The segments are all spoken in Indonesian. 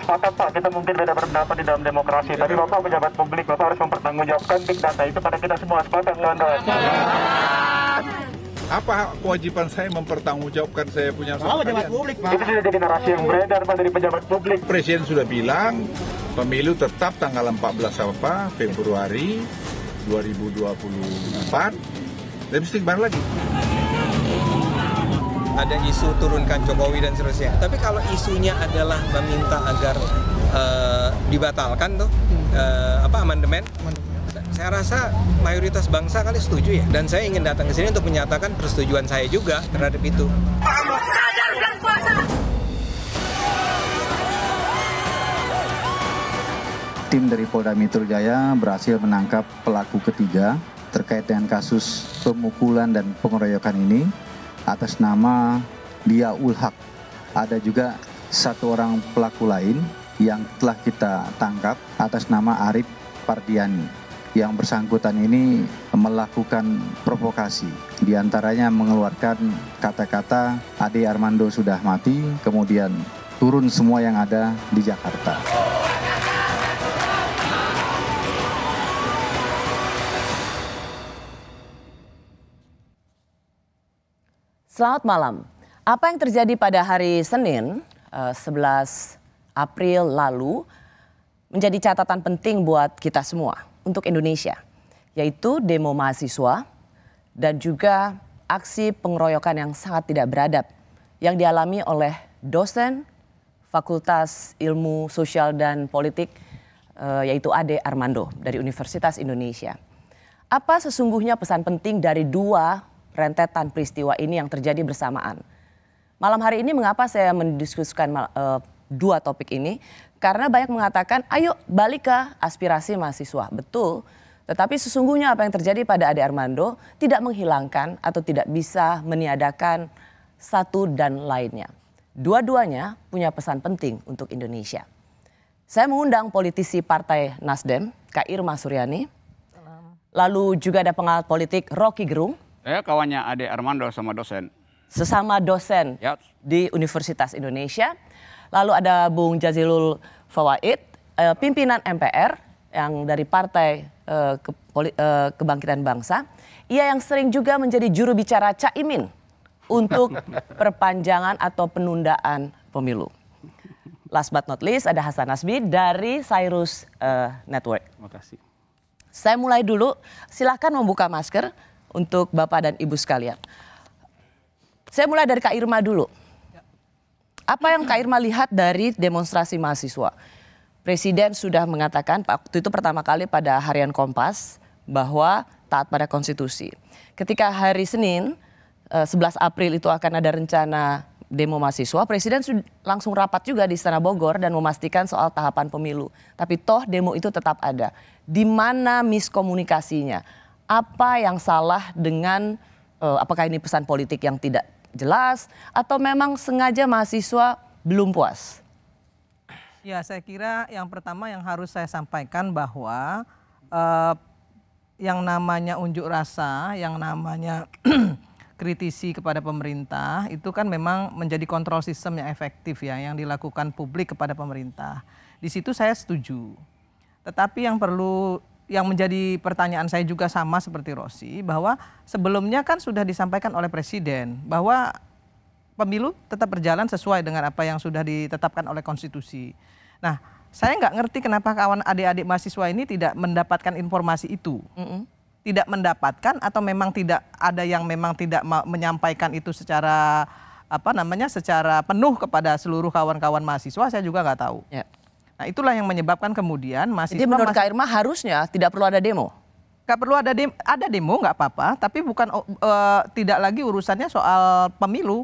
sepakat Pak, kita mungkin beda pendapat di dalam demokrasi. Tapi Bapak pejabat publik, Bapak harus mempertanggungjawabkan big data itu pada kita semua. Sepakat kawan-kawan. Apa kewajiban saya mempertanggungjawabkan saya punya soal pejabat publik, Pak? Itu sudah jadi narasi yang beredar Pak dari pejabat publik. Presiden sudah bilang pemilu tetap tanggal 14 Februari 2024. Dan mesti kembali lagi. Ada isu turunkan Jokowi dan seterusnya. Tapi kalau isunya adalah meminta agar dibatalkan tuh amandemen, saya rasa mayoritas bangsa kali setuju ya. Dan saya ingin datang ke sini untuk menyatakan persetujuan saya juga terhadap itu. Tim dari Polda Metro Jaya berhasil menangkap pelaku ketiga terkait dengan kasus pemukulan dan pengeroyokan ini atas nama Dia Ulhak. Ada juga satu orang pelaku lain yang telah kita tangkap atas nama Arif Pardiani. Yang bersangkutan ini melakukan provokasi, diantaranya mengeluarkan kata-kata Ade Armando sudah mati, kemudian turun semua yang ada di Jakarta. Selamat malam. Apa yang terjadi pada hari Senin 11 April lalu menjadi catatan penting buat kita semua untuk Indonesia, yaitu demo mahasiswa dan juga aksi pengeroyokan yang sangat tidak beradab yang dialami oleh dosen Fakultas Ilmu Sosial dan Politik yaitu Ade Armando dari Universitas Indonesia. Apa sesungguhnya pesan penting dari dua rentetan peristiwa ini yang terjadi bersamaan? Malam hari ini mengapa saya mendiskusikan dua topik ini? Karena banyak mengatakan ayo balik ke aspirasi mahasiswa. Betul, tetapi sesungguhnya apa yang terjadi pada Ade Armando tidak menghilangkan atau tidak bisa meniadakan satu dan lainnya. Dua-duanya punya pesan penting untuk Indonesia. Saya mengundang politisi Partai Nasdem, Kak Irma Suryani. Lalu juga ada pengamat politik Rocky Gerung. Saya kawannya Ade Armando sama dosen. Sesama dosen di Universitas Indonesia. Lalu ada Bung Jazilul Fawaid, pimpinan MPR yang dari Partai Kebangkitan Bangsa. Ia yang sering juga menjadi juru bicara Caimin untuk perpanjangan atau penundaan pemilu. Last but not least ada Hasan Nasbi dari Cyrus Network. Terima kasih. Saya mulai dulu, silakan membuka masker untuk Bapak dan Ibu sekalian. Saya mulai dari Kak Irma dulu. Apa yang Kak Irma lihat dari demonstrasi mahasiswa? Presiden sudah mengatakan waktu itu pertama kali pada harian Kompas bahwa taat pada konstitusi. Ketika hari Senin 11 April itu akan ada rencana demo mahasiswa, Presiden langsung rapat juga di Istana Bogor dan memastikan soal tahapan pemilu. Tapi toh demo itu tetap ada. Di mana miskomunikasinya? Apa yang salah dengan apakah ini pesan politik yang tidak jelas atau memang sengaja mahasiswa belum puas? Ya, saya kira yang pertama yang harus saya sampaikan bahwa yang namanya unjuk rasa, yang namanya kritisi kepada pemerintah itu kan memang menjadi kontrol sistem yang efektif ya, yang dilakukan publik kepada pemerintah. Di situ saya setuju. Tetapi yang menjadi pertanyaan saya juga sama seperti Rossi, bahwa sebelumnya kan sudah disampaikan oleh Presiden bahwa pemilu tetap berjalan sesuai dengan apa yang sudah ditetapkan oleh konstitusi. Nah, saya nggak ngerti kenapa kawan adik-adik mahasiswa ini tidak mendapatkan informasi itu. Tidak mendapatkan atau memang tidak ada yang memang tidak menyampaikan itu secara secara penuh kepada seluruh kawan-kawan mahasiswa, saya juga nggak tahu. Ya. Nah, itulah yang menyebabkan kemudian mahasiswa. Jadi menurut Kak Irma harusnya tidak perlu ada demo? Nggak perlu ada demo nggak apa-apa, tapi bukan tidak lagi urusannya soal pemilu.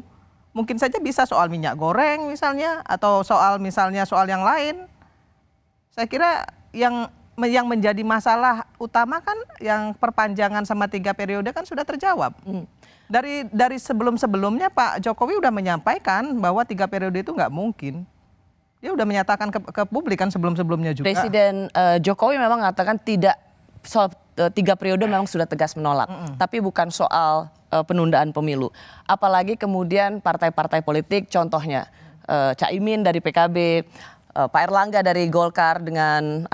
Mungkin saja bisa soal minyak goreng misalnya, atau soal yang lain. Saya kira yang menjadi masalah utama kan yang perpanjangan sama 3 periode kan sudah terjawab. Dari sebelum-sebelumnya Pak Jokowi udah menyampaikan bahwa 3 periode itu nggak mungkin. Dia udah menyatakan ke publik kan sebelum-sebelumnya juga. Presiden Jokowi memang mengatakan tidak soal 3 periode memang sudah tegas menolak. Tapi bukan soal penundaan pemilu. Apalagi kemudian partai-partai politik contohnya Caimin dari PKB, Pak Erlangga dari Golkar dengan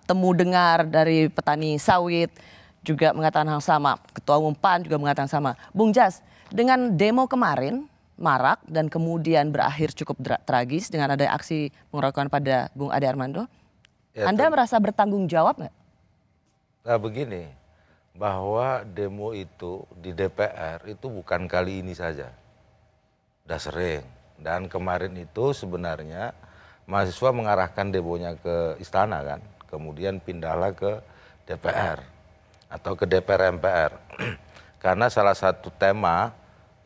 temu dengar dari petani sawit juga mengatakan hal sama. Ketua Umum PAN juga mengatakan sama. Bung Jas, dengan demo kemarin marak dan kemudian berakhir cukup tragis dengan ada aksi pengeroyokan pada Bung Ade Armando, ya, Anda merasa bertanggung jawab nggak? Nah begini, bahwa demo itu di DPR itu bukan kali ini saja, udah sering. Dan kemarin itu sebenarnya mahasiswa mengarahkan demonya ke istana kan, kemudian pindahlah ke DPR atau ke DPR MPR. Karena salah satu tema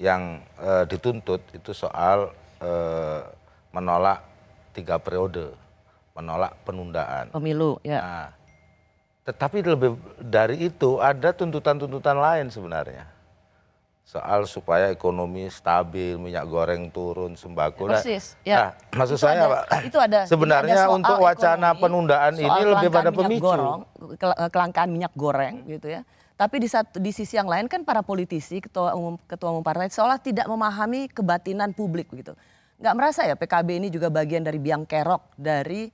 yang dituntut itu soal menolak 3 periode, menolak penundaan. Pemilu, ya. Nah, tetapi lebih dari itu ada tuntutan-tuntutan lain sebenarnya. Soal supaya ekonomi stabil, minyak goreng turun, sembako. Persis, ya. Nah, maksud saya Pak, sebenarnya untuk wacana penundaan ini lebih pada pemicu. Kelangkaan minyak goreng gitu ya. Tapi di sisi yang lain kan para politisi, ketua umum partai seolah tidak memahami kebatinan publik begitu. Nggak merasa ya PKB ini juga bagian dari biang kerok dari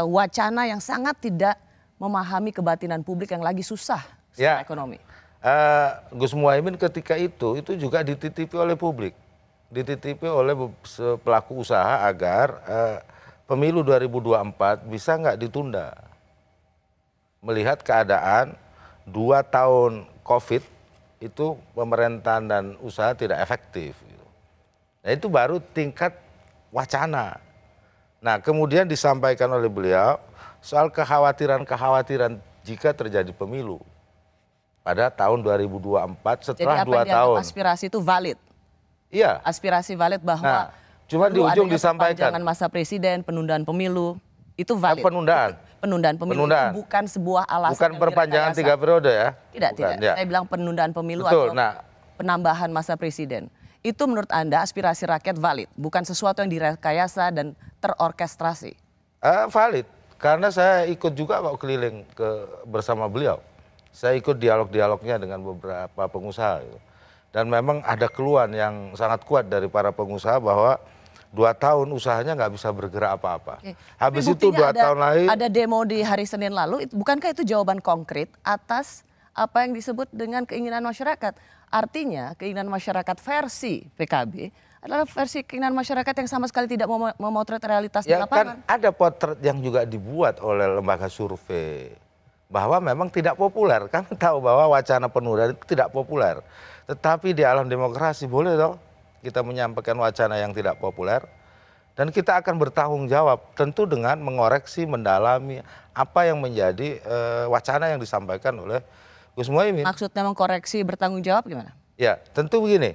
wacana yang sangat tidak memahami kebatinan publik yang lagi susah secara ekonomi. Gus Muhaimin ketika itu juga dititipi oleh publik, dititipi oleh pelaku usaha agar pemilu 2024 bisa nggak ditunda. Melihat keadaan 2 tahun COVID itu pemerintahan dan usaha tidak efektif. Nah itu baru tingkat wacana. Nah kemudian disampaikan oleh beliau soal kekhawatiran jika terjadi pemilu pada tahun 2024 setelah 2 tahun. Jadi aspirasi itu valid? Iya. Aspirasi valid bahwa cuma di ujung disampaikan. Perpanjangan masa presiden, penundaan pemilu, itu valid? Penundaan pemilu itu bukan sebuah alasan. Bukan perpanjangan 3 periode ya? Tidak. Ya. Saya bilang penundaan pemilu atau penambahan masa presiden. Itu menurut Anda aspirasi rakyat valid? Bukan sesuatu yang direkayasa dan terorkestrasi? Valid. Karena saya ikut juga kok keliling bersama beliau. Saya ikut dialog-dialognya dengan beberapa pengusaha. Dan memang ada keluhan yang sangat kuat dari para pengusaha bahwa 2 tahun usahanya nggak bisa bergerak apa-apa. Habis itu 2 tahun lagi. Ada demo di hari Senin lalu, bukankah itu jawaban konkret atas apa yang disebut dengan keinginan masyarakat? Artinya keinginan masyarakat versi PKB adalah versi keinginan masyarakat yang sama sekali tidak memotret realitas di lapangan. Kan ada potret yang juga dibuat oleh lembaga survei bahwa memang tidak populer. Kami tahu bahwa wacana penundaan itu tidak populer. Tetapi di alam demokrasi boleh dong kita menyampaikan wacana yang tidak populer. Dan kita akan bertanggung jawab tentu dengan mengoreksi, mendalami apa yang menjadi wacana yang disampaikan oleh Gus Muhaimin. Maksudnya mengkoreksi bertanggung jawab gimana? Ya tentu begini.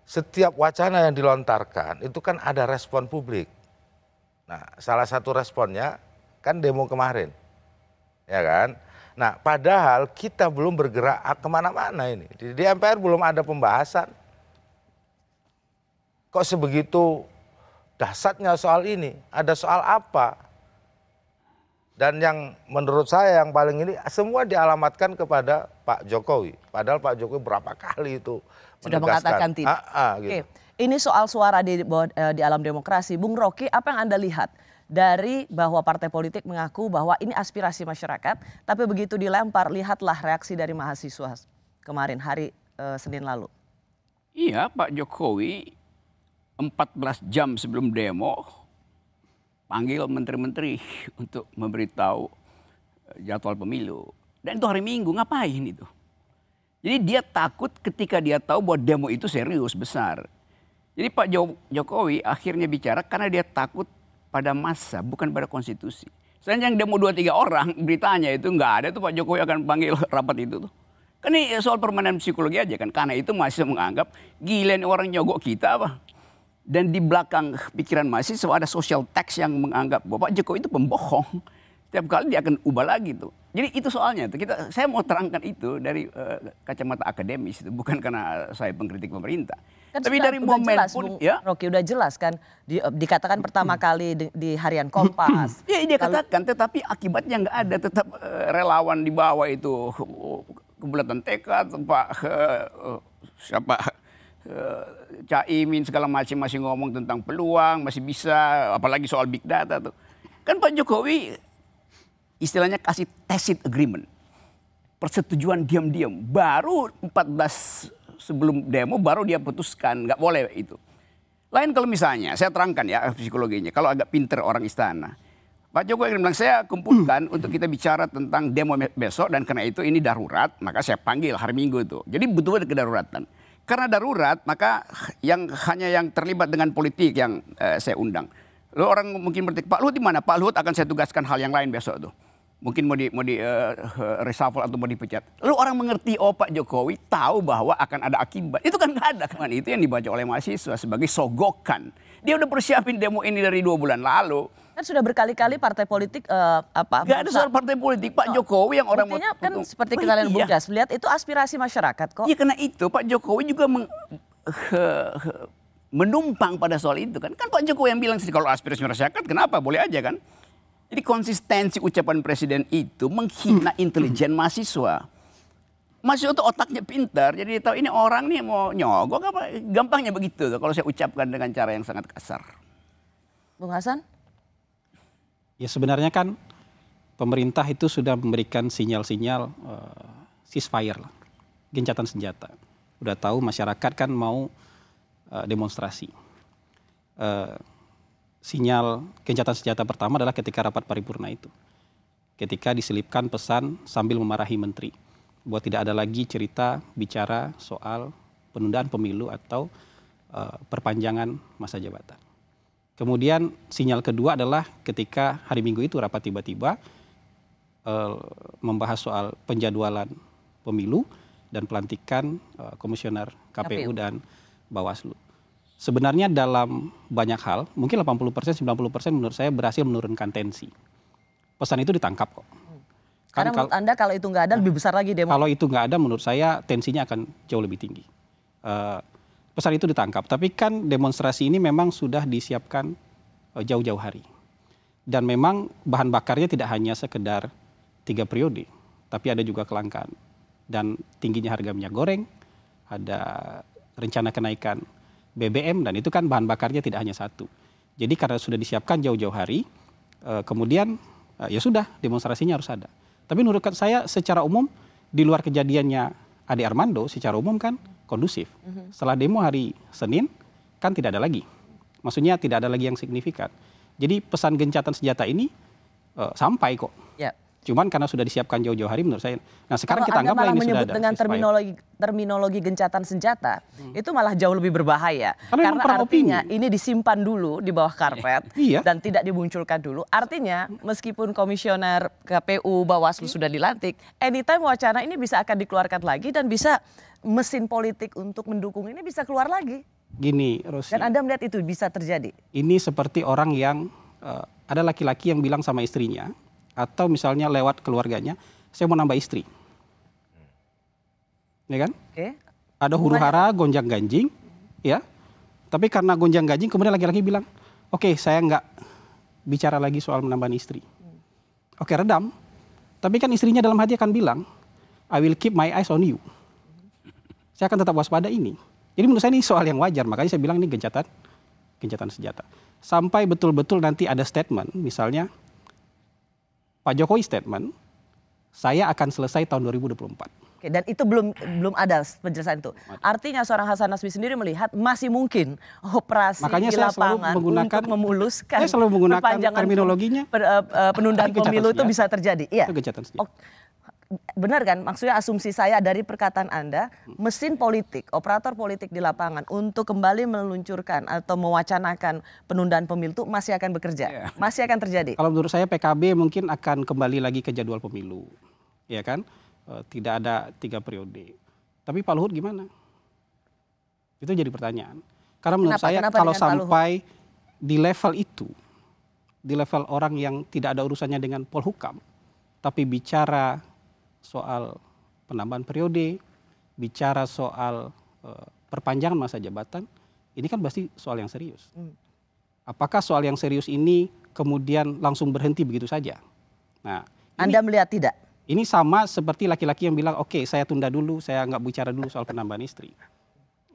Setiap wacana yang dilontarkan itu kan ada respon publik. Nah salah satu responnya kan demo kemarin. Ya kan? Nah padahal kita belum bergerak kemana-mana ini. Di MPR belum ada pembahasan. Kok sebegitu dahsyatnya soal ini? Ada soal apa? Dan yang menurut saya yang paling ini semua dialamatkan kepada Pak Jokowi. Padahal Pak Jokowi berapa kali itu sudah mengatakan tidak. Gitu. Ini soal suara di alam demokrasi. Bung Rocky, apa yang Anda lihat dari bahwa partai politik mengaku bahwa ini aspirasi masyarakat, tapi begitu dilempar, lihatlah reaksi dari mahasiswa kemarin hari Senin lalu. Iya, Pak Jokowi 14 jam sebelum demo panggil menteri-menteri untuk memberitahu jadwal pemilu. Dan itu hari Minggu, ngapain itu? Jadi dia takut ketika dia tahu bahwa demo itu serius, besar. Jadi Pak Jokowi akhirnya bicara karena dia takut pada massa, bukan pada konstitusi. Seandainya yang demo 2-3 orang, beritanya itu nggak ada tuh Pak Jokowi akan panggil rapat itu tuh. Kan ini soal permainan psikologi aja kan. Karena itu mahasiswa menganggap gila nih orang nyogok kita apa. Dan di belakang pikiran mahasiswa ada social text yang menganggap bahwa Pak Jokowi itu pembohong. Setiap kali dia akan ubah lagi tuh. Jadi itu soalnya tuh. Saya mau terangkan itu dari kacamata akademis, itu bukan karena saya pengkritik pemerintah. Kan tapi dari momen jelas, pun Bung ya. Rocky udah jelas kan dikatakan pertama kali di harian Kompas. Iya dia katakan, tetapi akibatnya nggak ada. Tetap relawan di bawah itu kebulatan tekad, siapa Caimin segala macam masih ngomong tentang peluang, masih bisa, apalagi soal big data tuh. Kan Pak Jokowi istilahnya kasih tacit agreement. Persetujuan diam-diam. Baru 14 sebelum demo baru dia putuskan, nggak boleh itu. Lain kalau misalnya, saya terangkan ya psikologinya, kalau agak pinter orang istana. Pak Jokowi bilang, saya kumpulkan untuk kita bicara tentang demo besok dan karena itu ini darurat, maka saya panggil hari Minggu itu. Jadi betul-betul kedaruratan. Karena darurat, maka hanya yang terlibat dengan politik yang saya undang. Lalu orang mungkin bertanya, Pak Luhut di mana? Pak Luhut akan saya tugaskan hal yang lain besok tuh. Mungkin mau di reshuffle atau mau dipecat. Lalu orang mengerti, oh Pak Jokowi tahu bahwa akan ada akibat. Itu kan nggak ada, kan itu yang dibaca oleh mahasiswa sebagai sogokan. Dia udah persiapin demo ini dari 2 bulan lalu. Kan sudah berkali-kali partai politik Gak ada soal partai politik, Pak Jokowi yang orang buktinya kan seperti kita lihat Bung Jas, lihat itu aspirasi masyarakat kok. Iya, karena itu Pak Jokowi juga menumpang pada soal itu kan. Kan Pak Jokowi yang bilang sih kalau aspirasi masyarakat kenapa boleh aja kan. Jadi konsistensi ucapan presiden itu menghina intelijen mahasiswa. Mahasiswa itu otaknya pintar, jadi dia tahu ini orang nih mau nyogok apa. Gampangnya begitu tuh, kalau saya ucapkan dengan cara yang sangat kasar. Bung Hasan? Ya sebenarnya kan pemerintah itu sudah memberikan sinyal-sinyal ceasefire lah, gencatan senjata. Udah tahu masyarakat kan mau demonstrasi. Sinyal gencatan senjata pertama adalah ketika rapat paripurna itu. Ketika diselipkan pesan sambil memarahi menteri. Bahwa tidak ada lagi cerita bicara soal penundaan pemilu atau perpanjangan masa jabatan. Kemudian sinyal kedua adalah ketika hari Minggu itu rapat tiba-tiba membahas soal penjadwalan pemilu dan pelantikan komisioner KPU dan Bawaslu. Sebenarnya dalam banyak hal, mungkin 80%, 90% menurut saya berhasil menurunkan tensi. Pesan itu ditangkap kok. Karena menurut Anda kalau itu nggak ada lebih besar lagi demo? Kalau itu nggak ada menurut saya tensinya akan jauh lebih tinggi. Pesan itu ditangkap, tapi kan demonstrasi ini memang sudah disiapkan jauh-jauh hari. Dan memang bahan bakarnya tidak hanya sekedar 3 periode, tapi ada juga kelangkaan. Dan tingginya harga minyak goreng, ada rencana kenaikan BBM, dan itu kan bahan bakarnya tidak hanya satu. Jadi karena sudah disiapkan jauh-jauh hari, kemudian ya sudah demonstrasinya harus ada. Tapi menurut saya secara umum, di luar kejadiannya Ade Armando, secara umum kan kondusif. Setelah demo hari Senin kan tidak ada lagi. Maksudnya tidak ada lagi yang signifikan. Jadi pesan gencatan senjata ini sampai kok. Ya. Cuman karena sudah disiapkan jauh-jauh hari menurut saya. Nah sekarang kita anggap malah ini menyebut sudah ada. Dengan terminologi gencatan senjata itu malah jauh lebih berbahaya. Karena artinya ini disimpan dulu di bawah karpet dan tidak dimunculkan dulu. Artinya meskipun komisioner KPU Bawaslu sudah dilantik, anytime wacana ini bisa akan dikeluarkan lagi dan bisa mesin politik untuk mendukung ini bisa keluar lagi. Gini Rosi. Dan Anda melihat itu bisa terjadi? Ini seperti orang yang ada laki-laki yang bilang sama istrinya, atau misalnya lewat keluarganya, saya mau nambah istri. Ya kan? Ada huru hara, gonjang ganjing, ya. Tapi karena gonjang ganjing kemudian laki-laki bilang, oke, saya nggak bicara lagi soal menambah istri. Oke, redam. Tapi kan istrinya dalam hati akan bilang, I will keep my eyes on you. Saya akan tetap waspada ini. Jadi menurut saya ini soal yang wajar, makanya saya bilang ini gencatan senjata. Sampai betul-betul nanti ada statement, misalnya Pak Jokowi statement, saya akan selesai tahun 2024. Oke, dan itu belum ada penjelasan itu. Artinya seorang Hasan Nasbi sendiri melihat masih mungkin operasi di lapangan untuk memuluskan saya selalu menggunakan terminologinya penundaan pemilu itu bisa terjadi. Iya. Itu gencatan senjata. Benar kan? Maksudnya asumsi saya dari perkataan Anda, mesin politik, operator politik di lapangan untuk kembali meluncurkan atau mewacanakan penundaan pemilu itu masih akan bekerja, masih akan terjadi. Kalau menurut saya PKB mungkin akan kembali lagi ke jadwal pemilu, ya kan? Tidak ada 3 periode. Tapi Pak Luhut gimana? Itu jadi pertanyaan. Karena menurut saya kalau sampai di level itu, di level orang yang tidak ada urusannya dengan Polhukam, tapi bicara soal penambahan periode, bicara soal perpanjangan masa jabatan, ini kan pasti soal yang serius. Apakah soal yang serius ini kemudian langsung berhenti begitu saja? Nah, Anda melihat tidak? Ini sama seperti laki-laki yang bilang, oke, saya tunda dulu, saya nggak bicara dulu soal penambahan istri.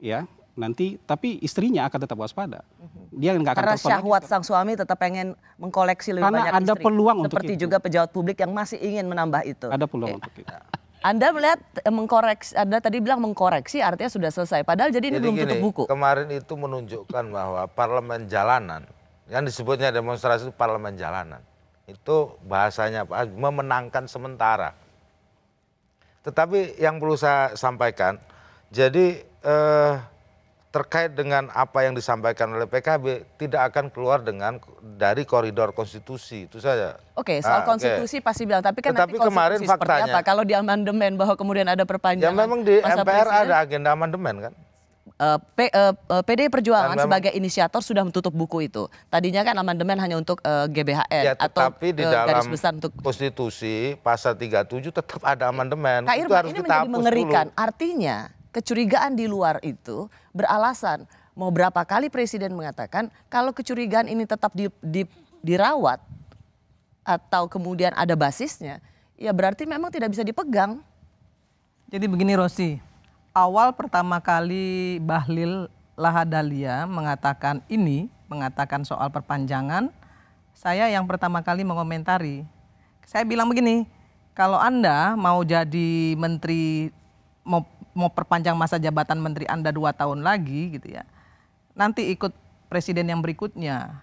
Ya, nanti, tapi istrinya akan tetap waspada. Dia nggak akan Karena telepon lagi. syahwat sang suami tetap pengen mengkoleksi lebih Karena banyak ada istri. peluang untuk Seperti itu. juga pejabat publik yang masih ingin menambah itu. Ada peluang untuk itu. Anda melihat mengkoreksi, Anda tadi bilang mengkoreksi artinya sudah selesai. Padahal jadi ini belum tutup buku. Kemarin itu menunjukkan bahwa parlemen jalanan, yang disebutnya demonstrasi itu parlemen jalanan. Itu bahasanya apa? Memenangkan sementara. Tetapi yang perlu saya sampaikan, jadi terkait dengan apa yang disampaikan oleh PKB tidak akan keluar dari koridor konstitusi, itu saja. Oke, soal konstitusi pasti bilang, tapi kan Tetapi nanti kemarin konstitusi seperti faktanya, apa? Kalau di amandemen bahwa kemudian ada perpanjangan. Ya memang di masa MPR presiden, ada agenda amandemen kan. PDI Perjuangan Dan memang- sebagai inisiator sudah menutup buku itu. Tadinya kan amandemen hanya untuk Ya, GBHN atau tetapi di garis dalam besar untuk konstitusi pasal 37 tetap ada amandemen. Kak Itu Irma, harus ini kita menjadi hapus mengerikan. dulu. Artinya kecurigaan di luar itu beralasan. Mau berapa kali Presiden mengatakan kalau kecurigaan ini tetap dirawat atau kemudian ada basisnya, ya berarti memang tidak bisa dipegang. Jadi begini Rosi, awal pertama kali Bahlil Lahadalia mengatakan soal perpanjangan, saya yang pertama kali mengomentari. Saya bilang begini, kalau Anda mau jadi menteri, mau perpanjang masa jabatan menteri Anda 2 tahun lagi gitu ya, nanti ikut presiden yang berikutnya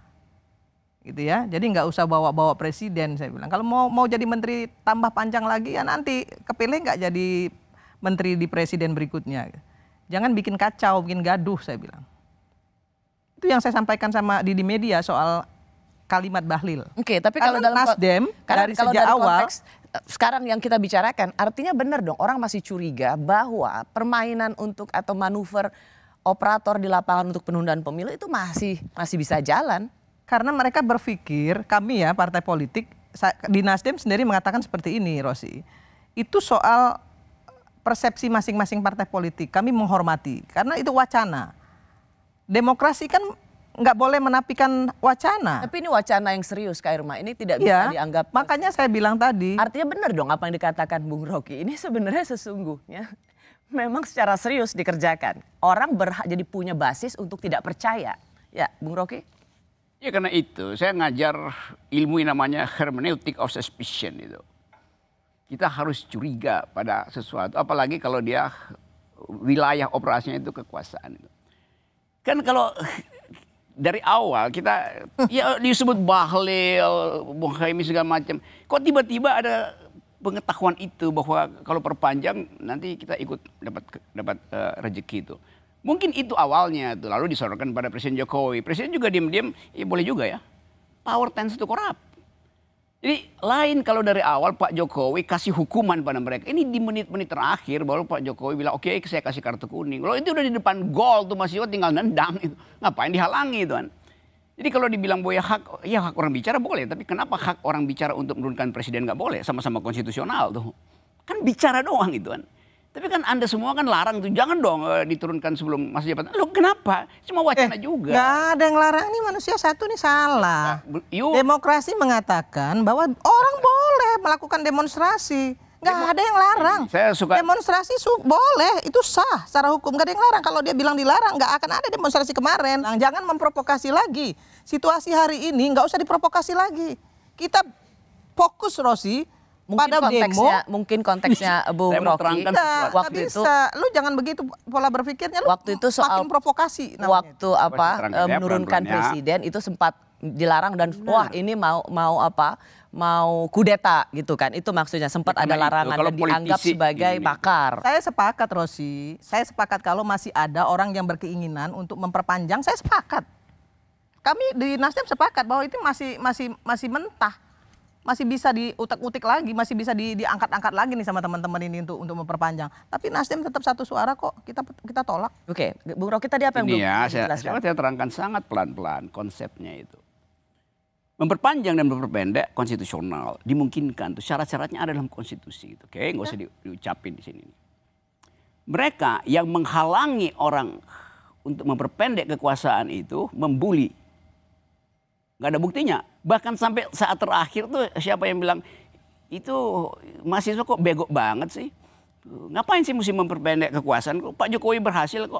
gitu ya. Jadi nggak usah bawa-bawa presiden, saya bilang. Kalau mau jadi menteri tambah panjang lagi ya nanti kepilih nggak jadi menteri di presiden berikutnya. Jangan bikin kacau, bikin gaduh, saya bilang. Itu yang saya sampaikan sama di media soal kalimat Bahlil. Oke, tapi kalau dalam Nasdem dari kalau sejak dari awal konteks sekarang yang kita bicarakan, artinya benar dong orang masih curiga bahwa permainan untuk atau manuver operator di lapangan untuk penundaan pemilu itu masih bisa jalan. Karena mereka berpikir, kami ya partai politik, di Nasdem sendiri mengatakan seperti ini Rosi. Itu soal persepsi masing-masing partai politik, kami menghormati. Karena itu wacana. Demokrasi kan nggak boleh menapikan wacana. Tapi ini wacana yang serius Kak Irma, ini tidak bisa dianggap. Makanya saya bilang tadi. Artinya benar dong apa yang dikatakan Bung Rocky, ini sebenarnya sesungguhnya memang secara serius dikerjakan. Orang berhak jadi punya basis untuk tidak percaya. Ya, Bung Rocky? Ya karena itu saya ngajar ilmu yang namanya hermeneutic of suspicion itu. Kita harus curiga pada sesuatu, apalagi kalau dia wilayah operasinya itu kekuasaan. Kan kalau dari awal kita ya disebut Bahlil, Bung Haimi segala macam. Kok tiba-tiba ada pengetahuan itu bahwa kalau perpanjang nanti kita ikut dapat rezeki itu. Mungkin itu awalnya tuh, lalu disodorkan pada Presiden Jokowi. Presiden juga diam-diam, ya boleh juga ya. Power tends to corrupt. Jadi lain kalau dari awal Pak Jokowi kasih hukuman pada mereka. Ini di menit-menit terakhir baru Pak Jokowi bilang oke, saya kasih kartu kuning. Loh itu udah di depan gol tuh Mas Iwo tinggal nendang itu. Ngapain dihalangi itu kan. Jadi kalau dibilang bahwa hak orang bicara boleh. Tapi kenapa hak orang bicara untuk menurunkan presiden nggak boleh? Sama-sama konstitusional tuh. Kan bicara doang itu kan. Tapi kan Anda semua kan larang tuh, jangan dong diturunkan sebelum masa jabatan. Loh kenapa? Cuma wacana juga. Nggak ada yang larang, ini manusia satu nih salah. Demokrasi mengatakan bahwa orang boleh melakukan demonstrasi. Nggak ada yang larang. Saya suka demonstrasi boleh, itu sah secara hukum. Nggak ada yang larang. Kalau dia bilang dilarang, nggak akan ada demonstrasi kemarin. Jangan memprovokasi lagi. Situasi hari ini nggak usah diprovokasi lagi. Kita fokus Rosi. Mungkin konteksnya Bung Rocky waktu itu lu jangan begitu pola berpikirnya, lu waktu itu soal makin provokasi namanya. Waktu menurunkan presiden itu sempat dilarang dan wah ini mau kudeta gitu kan, itu maksudnya sempat ada larangan dan dianggap sebagai makar. Saya sepakat Rosi, saya sepakat kalau masih ada orang yang berkeinginan untuk memperpanjang, saya sepakat. Kami di Nasdem sepakat bahwa itu masih mentah. Masih bisa diutak-utik lagi, masih bisa diangkat-angkat lagi nih sama teman-teman ini untuk memperpanjang. Tapi Nasdem tetap satu suara kok, kita tolak. Oke, Bung Rocky tadi apa yang belum dijelaskan? Saya terangkan sangat pelan-pelan konsepnya itu. Memperpanjang dan memperpendek konstitusional, dimungkinkan tuh syarat-syaratnya ada dalam konstitusi itu. Oke, nggak usah diucapin di sini. Mereka yang menghalangi orang untuk memperpendek kekuasaan itu membuli. Nggak ada buktinya. Bahkan sampai saat terakhir tuh siapa yang bilang itu mahasiswa kok bego banget sih. Ngapain sih mesti memperpendek kekuasaan? Pak Jokowi berhasil kok.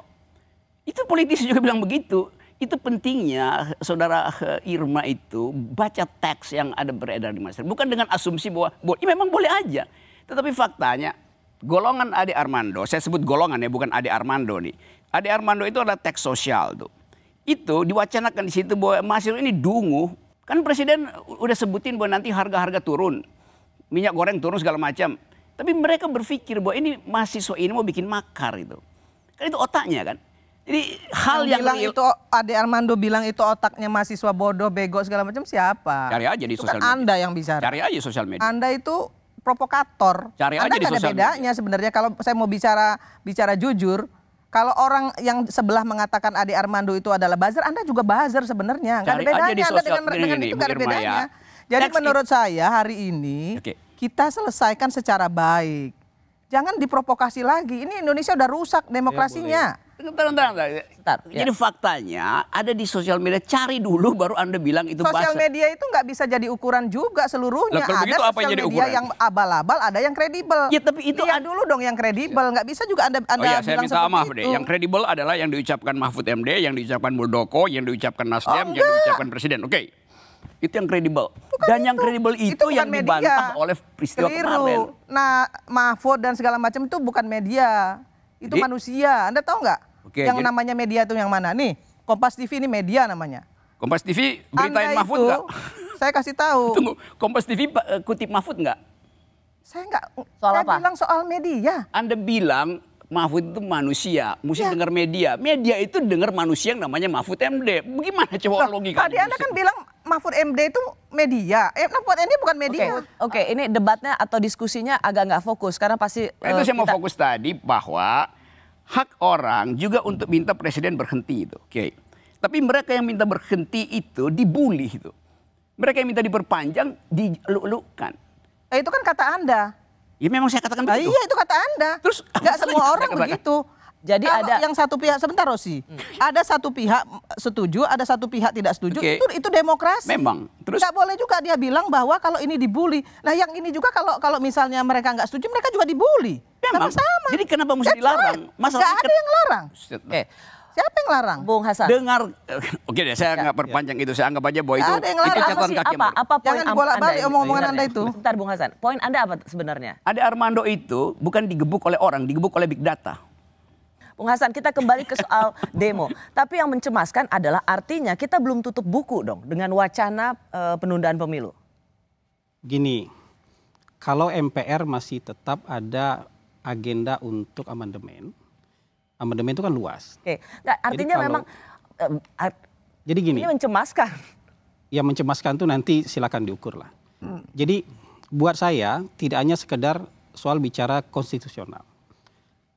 Itu politisi juga bilang begitu. Itu pentingnya saudara Irma itu baca teks yang ada beredar di masyarakat. Bukan dengan asumsi bahwa ya memang boleh aja. Tetapi faktanya golongan Ade Armando, saya sebut golongan ya bukan Ade Armando nih. Ade Armando itu adalah teks sosial tuh. Itu diwacanakan di situ bahwa mahasiswa ini dungu. Kan presiden udah sebutin bahwa nanti harga-harga turun. Minyak goreng turun segala macam. Tapi mereka berpikir bahwa ini mahasiswa ini mau bikin makar itu. Kan itu otaknya kan. Jadi hal yang bilang itu Ade Armando bilang itu otaknya mahasiswa bodoh, bego segala macam siapa? Cari aja di Itu sosial kan media. Anda yang bicara. Cari aja sosial media. Anda itu provokator. Cari Anda aja di nggak ada sosial bedanya sebenarnya kalau saya mau bicara jujur. Kalau orang yang sebelah mengatakan Ade Armando itu adalah buzzer, Anda juga buzzer sebenarnya. Nggak ada Cari aja bedanya. di Anda sosial- dengan gini, itu nggak ada Bu Irma ya. bedanya. Jadi Teks menurut saya hari ini Oke. kita selesaikan secara baik. Jangan diprovokasi lagi. Ini Indonesia udah rusak demokrasinya. Bentar. Bentar, ya. Jadi faktanya ada di sosial media, cari dulu baru Anda bilang itu Sosial buzzer. media itu nggak bisa jadi ukuran juga seluruhnya. Lah, kalau Ada begitu apa sosial yang jadi media ukuran? yang abal-abal, ada yang kredibel. Ya, tapi itu Lihat dulu dong yang kredibel. Nggak bisa juga Anda Oh ya, saya bilang minta seperti maaf itu. deh. Yang kredibel adalah yang diucapkan Mahfud MD, yang diucapkan Muldoko, yang diucapkan Nasdem, yang enggak. diucapkan Presiden. Oke. Itu yang kredibel. Dan yang kredibel itu bukan yang media. dibantah oleh peristiwa Keliru. kemarin. Nah, Mahfud dan segala macam itu bukan media. Itu Jadi- manusia. Anda tahu nggak? Oke, Yang jadi- namanya media itu yang mana? Nih, Kompas TV ini media namanya. Kompas TV beritain Anda Mahfud itu, nggak? saya kasih tahu. Tunggu, Kompas TV kutip Mahfud nggak? Saya nggak. Soal Saya apa? bilang soal media. Anda bilang Mahfud itu manusia, mesti dengar media. Media itu dengar manusia yang namanya Mahfud MD. Bagaimana coba logika? Tadi Anda kan bilang Mahfud MD itu media. Mahfud MD bukan media. Oke, ini debatnya atau diskusinya agak nggak fokus karena pasti Itu saya mau kita- fokus tadi bahwa hak orang juga untuk minta presiden berhenti itu. Oke. Tapi mereka yang minta berhenti itu dibully itu. Mereka yang minta diperpanjang diluk-lukan. Itu kan kata Anda. Ya memang saya katakan Nah, begitu. iya itu kata Anda. Terus nggak apa semua lagi orang Anda katakan? begitu. Jadi Kalau ada- yang satu pihak sebentar Rosi. Ada satu pihak setuju, ada satu pihak tidak setuju. Oke. Itu demokrasi. Memang. Terus Nggak boleh juga dia bilang bahwa kalau ini dibully. Nah, yang ini juga kalau misalnya mereka nggak setuju, mereka juga dibully. memang. Sama-sama. Jadi kenapa mesti That's dilarang? right. Masalahnya Nggak ada yang larang. Oke, Siapa yang larang? Bung Hasan. Dengar, oke deh, saya nggak perpanjang itu. Saya anggap aja bahwa itu Ada yang larang. catatan apa sih kaki. yang apa poin Jangan dibolak-balik Anda ini omong-omongan sebenarnya? Anda itu. Bentar Bung Hasan, poin Anda apa sebenarnya? Ade Armando itu bukan digebuk oleh orang, digebuk oleh big data. Bung Hasan, kita kembali ke soal demo. Tapi yang mencemaskan adalah artinya kita belum tutup buku dong dengan wacana penundaan pemilu. Gini, kalau MPR masih tetap ada agenda untuk amandemen, amandemen itu kan luas. Oke, nggak, artinya kalau- memang Jadi gini, ini mencemaskan. yang mencemaskan tuh nanti silakan diukur lah. Jadi buat saya tidak hanya sekedar soal bicara konstitusional.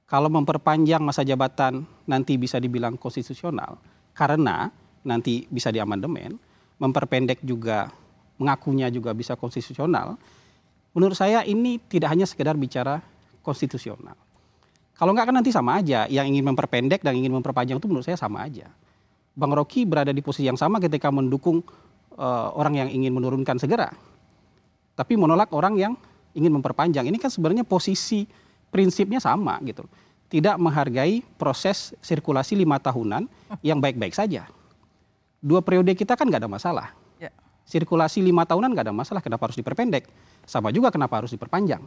Kalau memperpanjang masa jabatan nanti bisa dibilang konstitusional karena nanti bisa diamandemen, memperpendek juga mengakunya juga bisa konstitusional. Menurut saya ini tidak hanya sekedar bicara konstitusional. Kalau enggak kan nanti sama aja, yang ingin memperpendek dan ingin memperpanjang itu menurut saya sama aja. Bang Rocky berada di posisi yang sama ketika mendukung orang yang ingin menurunkan segera. Tapi menolak orang yang ingin memperpanjang. Ini kan sebenarnya posisi prinsipnya sama gitu. Tidak menghargai proses sirkulasi 5 tahunan yang baik-baik saja. 2 periode kita kan nggak ada masalah. Ya. Sirkulasi 5 tahunan nggak ada masalah, kenapa harus diperpendek? Sama juga kenapa harus diperpanjang?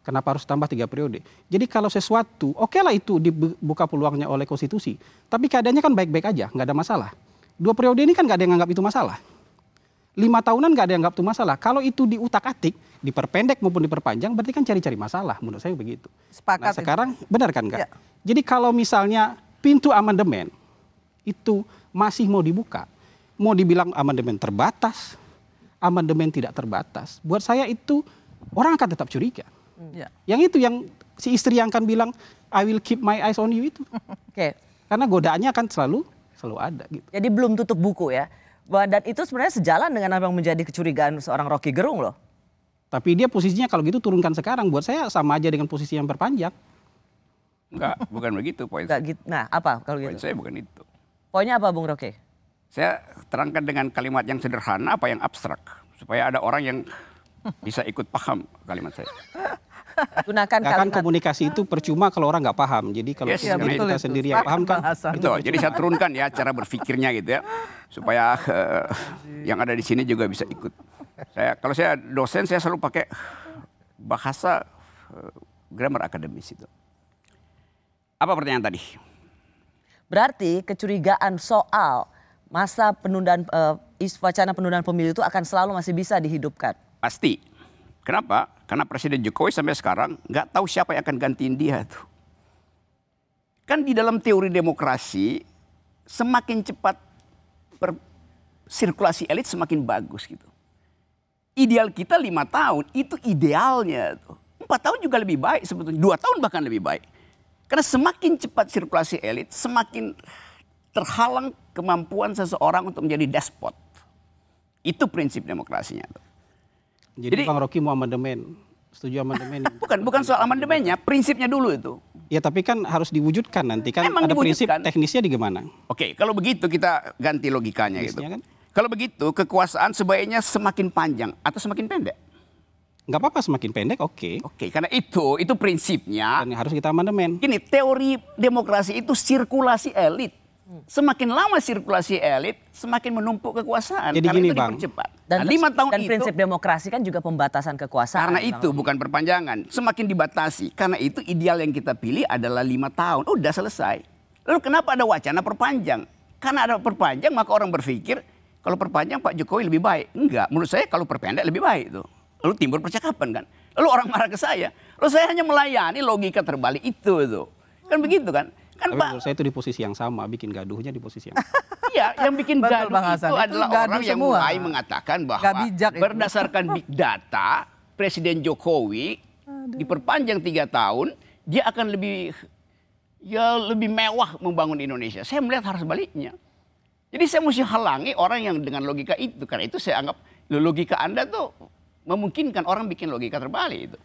Kenapa harus tambah 3 periode? Jadi kalau sesuatu, oke lah itu dibuka peluangnya oleh konstitusi. Tapi keadaannya kan baik-baik aja, nggak ada masalah. 2 periode ini kan nggak ada yang anggap itu masalah. 5 tahunan nggak ada yang anggap itu masalah. Kalau itu diutak-atik, diperpendek maupun diperpanjang, berarti kan cari-cari masalah. Menurut saya begitu. Sepakat. Nah sekarang benar kan Kak? Ya. Jadi kalau misalnya pintu amandemen itu masih mau dibuka, mau dibilang amandemen terbatas, amandemen tidak terbatas, buat saya itu orang akan tetap curiga. Ya. Yang itu yang si istri yang akan bilang I will keep my eyes on you itu. Oke, Karena godaannya akan selalu ada gitu. jadi belum tutup buku ya. Dan itu sebenarnya sejalan dengan apa yang menjadi kecurigaan seorang Rocky Gerung loh. Tapi dia posisinya kalau gitu turunkan sekarang, buat saya sama aja dengan posisi yang perpanjang. Enggak, bukan begitu poin Nggak saya. gitu. Nah, apa kalau Poin gitu? saya bukan itu. Poinnya apa Bung Rocky? Saya terangkan dengan kalimat yang sederhana apa yang abstrak supaya ada orang yang bisa ikut paham kalimat saya. Gunakan Kan kalimat. komunikasi itu percuma kalau orang nggak paham. Jadi kalau Yes, kita betul itu. sendiri yang paham kan. Betul, jadi saya turunkan ya cara berpikirnya gitu ya, supaya yang ada di sini juga bisa ikut. Kalau saya dosen, saya selalu pakai bahasa grammar akademis itu. Apa pertanyaan tadi? Berarti kecurigaan soal masa penundaan wacana penundaan pemilu itu akan selalu masih bisa dihidupkan. Pasti. Kenapa? Karena Presiden Jokowi sampai sekarang nggak tahu siapa yang akan gantiin dia tuh. Kan di dalam teori demokrasi semakin cepat sirkulasi elit semakin bagus gitu. Ideal kita 5 tahun itu idealnya tuh. 4 tahun juga lebih baik sebetulnya. 2 tahun bahkan lebih baik. Karena semakin cepat sirkulasi elit semakin terhalang kemampuan seseorang untuk menjadi despot. Itu prinsip demokrasinya tuh. Jadi Bang Rocky mau amandemen, setuju amandemen? Bukan soal amandemennya, prinsipnya dulu itu. Ya tapi kan harus diwujudkan nanti kan Memang ada prinsip diwujudkan. teknisnya di gimana? Oke, kalau begitu kita ganti logikanya gitu. Teknisnya kan? Kalau begitu kekuasaan sebaiknya semakin panjang atau semakin pendek? Nggak apa-apa semakin pendek, oke. Oke, karena itu prinsipnya. Dan harus kita amandemen. Gini, teori demokrasi itu sirkulasi elit. Semakin lama sirkulasi elit, semakin menumpuk kekuasaan. Jadi karena gini, itu Bang. dipercepat. Dan, Nah, 5 tahun dan itu. prinsip demokrasi kan juga pembatasan kekuasaan. Karena itu bukan perpanjangan, semakin dibatasi. Karena itu ideal yang kita pilih adalah 5 tahun. Udah selesai. Lalu kenapa ada wacana perpanjang? Karena ada perpanjang maka orang berpikir kalau perpanjang Pak Jokowi lebih baik. Enggak, menurut saya kalau perpendek lebih baik itu. Lalu timbul percakapan kan. Lalu orang marah ke saya. Lalu saya hanya melayani logika terbalik itu tuh. Kan begitu kan? Kan Tapi Pak, menurut saya itu di posisi yang sama, bikin gaduhnya di posisi yang sama. iya, yang bikin Betul, gaduh Bang Hasan. itu Itu adalah gaduh orang yang semua. mulai mengatakan bahwa Nggak bijak itu. berdasarkan big data, Presiden Jokowi diperpanjang 3 tahun, dia akan lebih mewah membangun Indonesia. Saya melihat harus baliknya. Jadi saya mesti halangi orang yang dengan logika itu. Karena itu saya anggap logika Anda tuh memungkinkan orang bikin logika terbalik itu.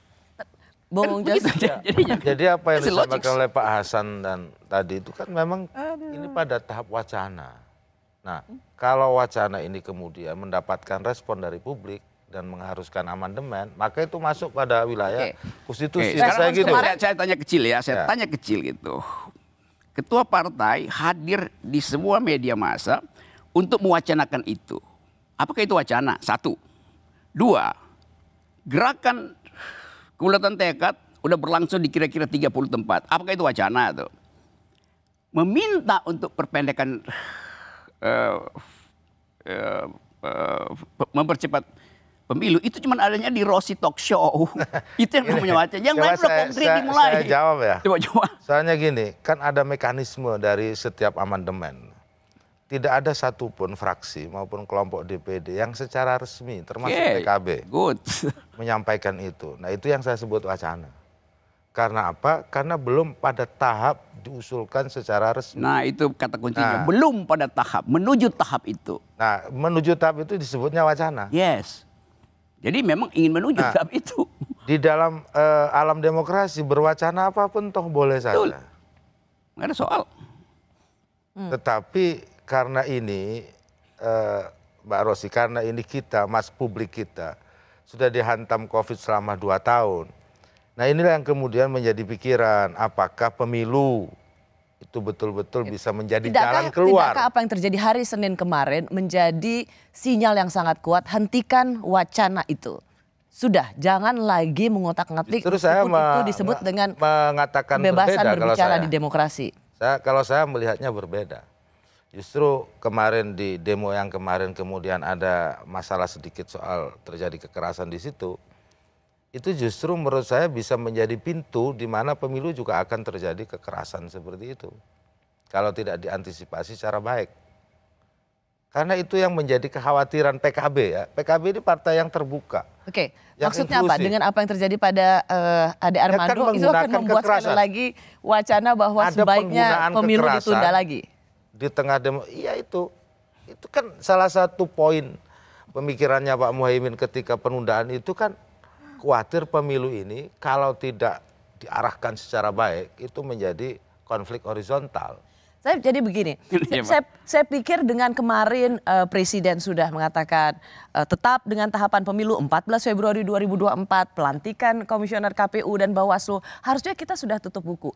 Bung Kan begitu Jos, jadinya. Jadi apa yang That's disampaikan logics. oleh Pak Hasan dan tadi itu kan memang ini pada tahap wacana. Nah, kalau wacana ini kemudian mendapatkan respon dari publik dan mengharuskan amandemen, maka itu masuk pada wilayah konstitusi. Oke, sekarang Saya gitu. saya tanya kecil ya, saya Ya. tanya kecil gitu. Ketua partai hadir di semua media massa untuk mewacanakan itu. Apakah itu wacana? 1. 2, gerakan Kedaulatan Tekad udah berlangsung di kira-kira 30 tempat. Apakah itu wacana tuh? Meminta untuk perpendekan mempercepat pemilu itu cuma adanya di Rossi Talk Show. Itu yang namanya wacana. Yang Coba lain udah konkret dimulai. Saya jawab ya. Coba. Soalnya gini, kan ada mekanisme dari setiap amandemen. Tidak ada satupun fraksi maupun kelompok DPD yang secara resmi, termasuk Oke, PKB, good. menyampaikan itu. Nah itu yang saya sebut wacana. Karena apa? Karena belum pada tahap diusulkan secara resmi. Nah itu kata kuncinya. Nah. Belum pada tahap, menuju tahap itu. Nah menuju tahap itu disebutnya wacana. Yes. Jadi memang ingin menuju Nah. tahap itu. Di dalam alam demokrasi berwacana apapun toh boleh Betul. saja. Nggak ada soal. Tetapi karena ini Mbak Rosi, karena ini kita, publik kita sudah dihantam COVID selama 2 tahun. Nah inilah yang kemudian menjadi pikiran, apakah pemilu itu betul-betul bisa menjadi jalan keluar. Tidakkah apa yang terjadi hari Senin kemarin menjadi sinyal yang sangat kuat, hentikan wacana itu. Sudah, jangan lagi mengotak-ngatik Justru saya itu disebut dengan mengatakan kebebasan berbeda kalau berbicara saya. di demokrasi. Kalau saya melihatnya berbeda. Justru kemarin di demo yang kemarin kemudian ada masalah sedikit soal terjadi kekerasan di situ. Itu justru menurut saya bisa menjadi pintu di mana pemilu juga akan terjadi kekerasan seperti itu. Kalau tidak diantisipasi secara baik. Karena itu yang menjadi kekhawatiran PKB ya. PKB ini partai yang terbuka. Oke, Yang maksudnya apa? inklusif. Dengan apa yang terjadi pada Ade kan Armando itu akan menggunakan membuat sekali kekerasan. lagi wacana bahwa Ada sebaiknya penggunaan pemilu kekerasan. ditunda lagi. Di tengah demo, iya itu kan salah satu poin pemikirannya Pak Muhaimin ketika penundaan itu kan khawatir pemilu ini kalau tidak diarahkan secara baik itu menjadi konflik horizontal. Saya jadi begini, saya pikir dengan kemarin Presiden sudah mengatakan tetap dengan tahapan pemilu 14 Februari 2024, pelantikan Komisioner KPU dan Bawaslu, harusnya kita sudah tutup buku.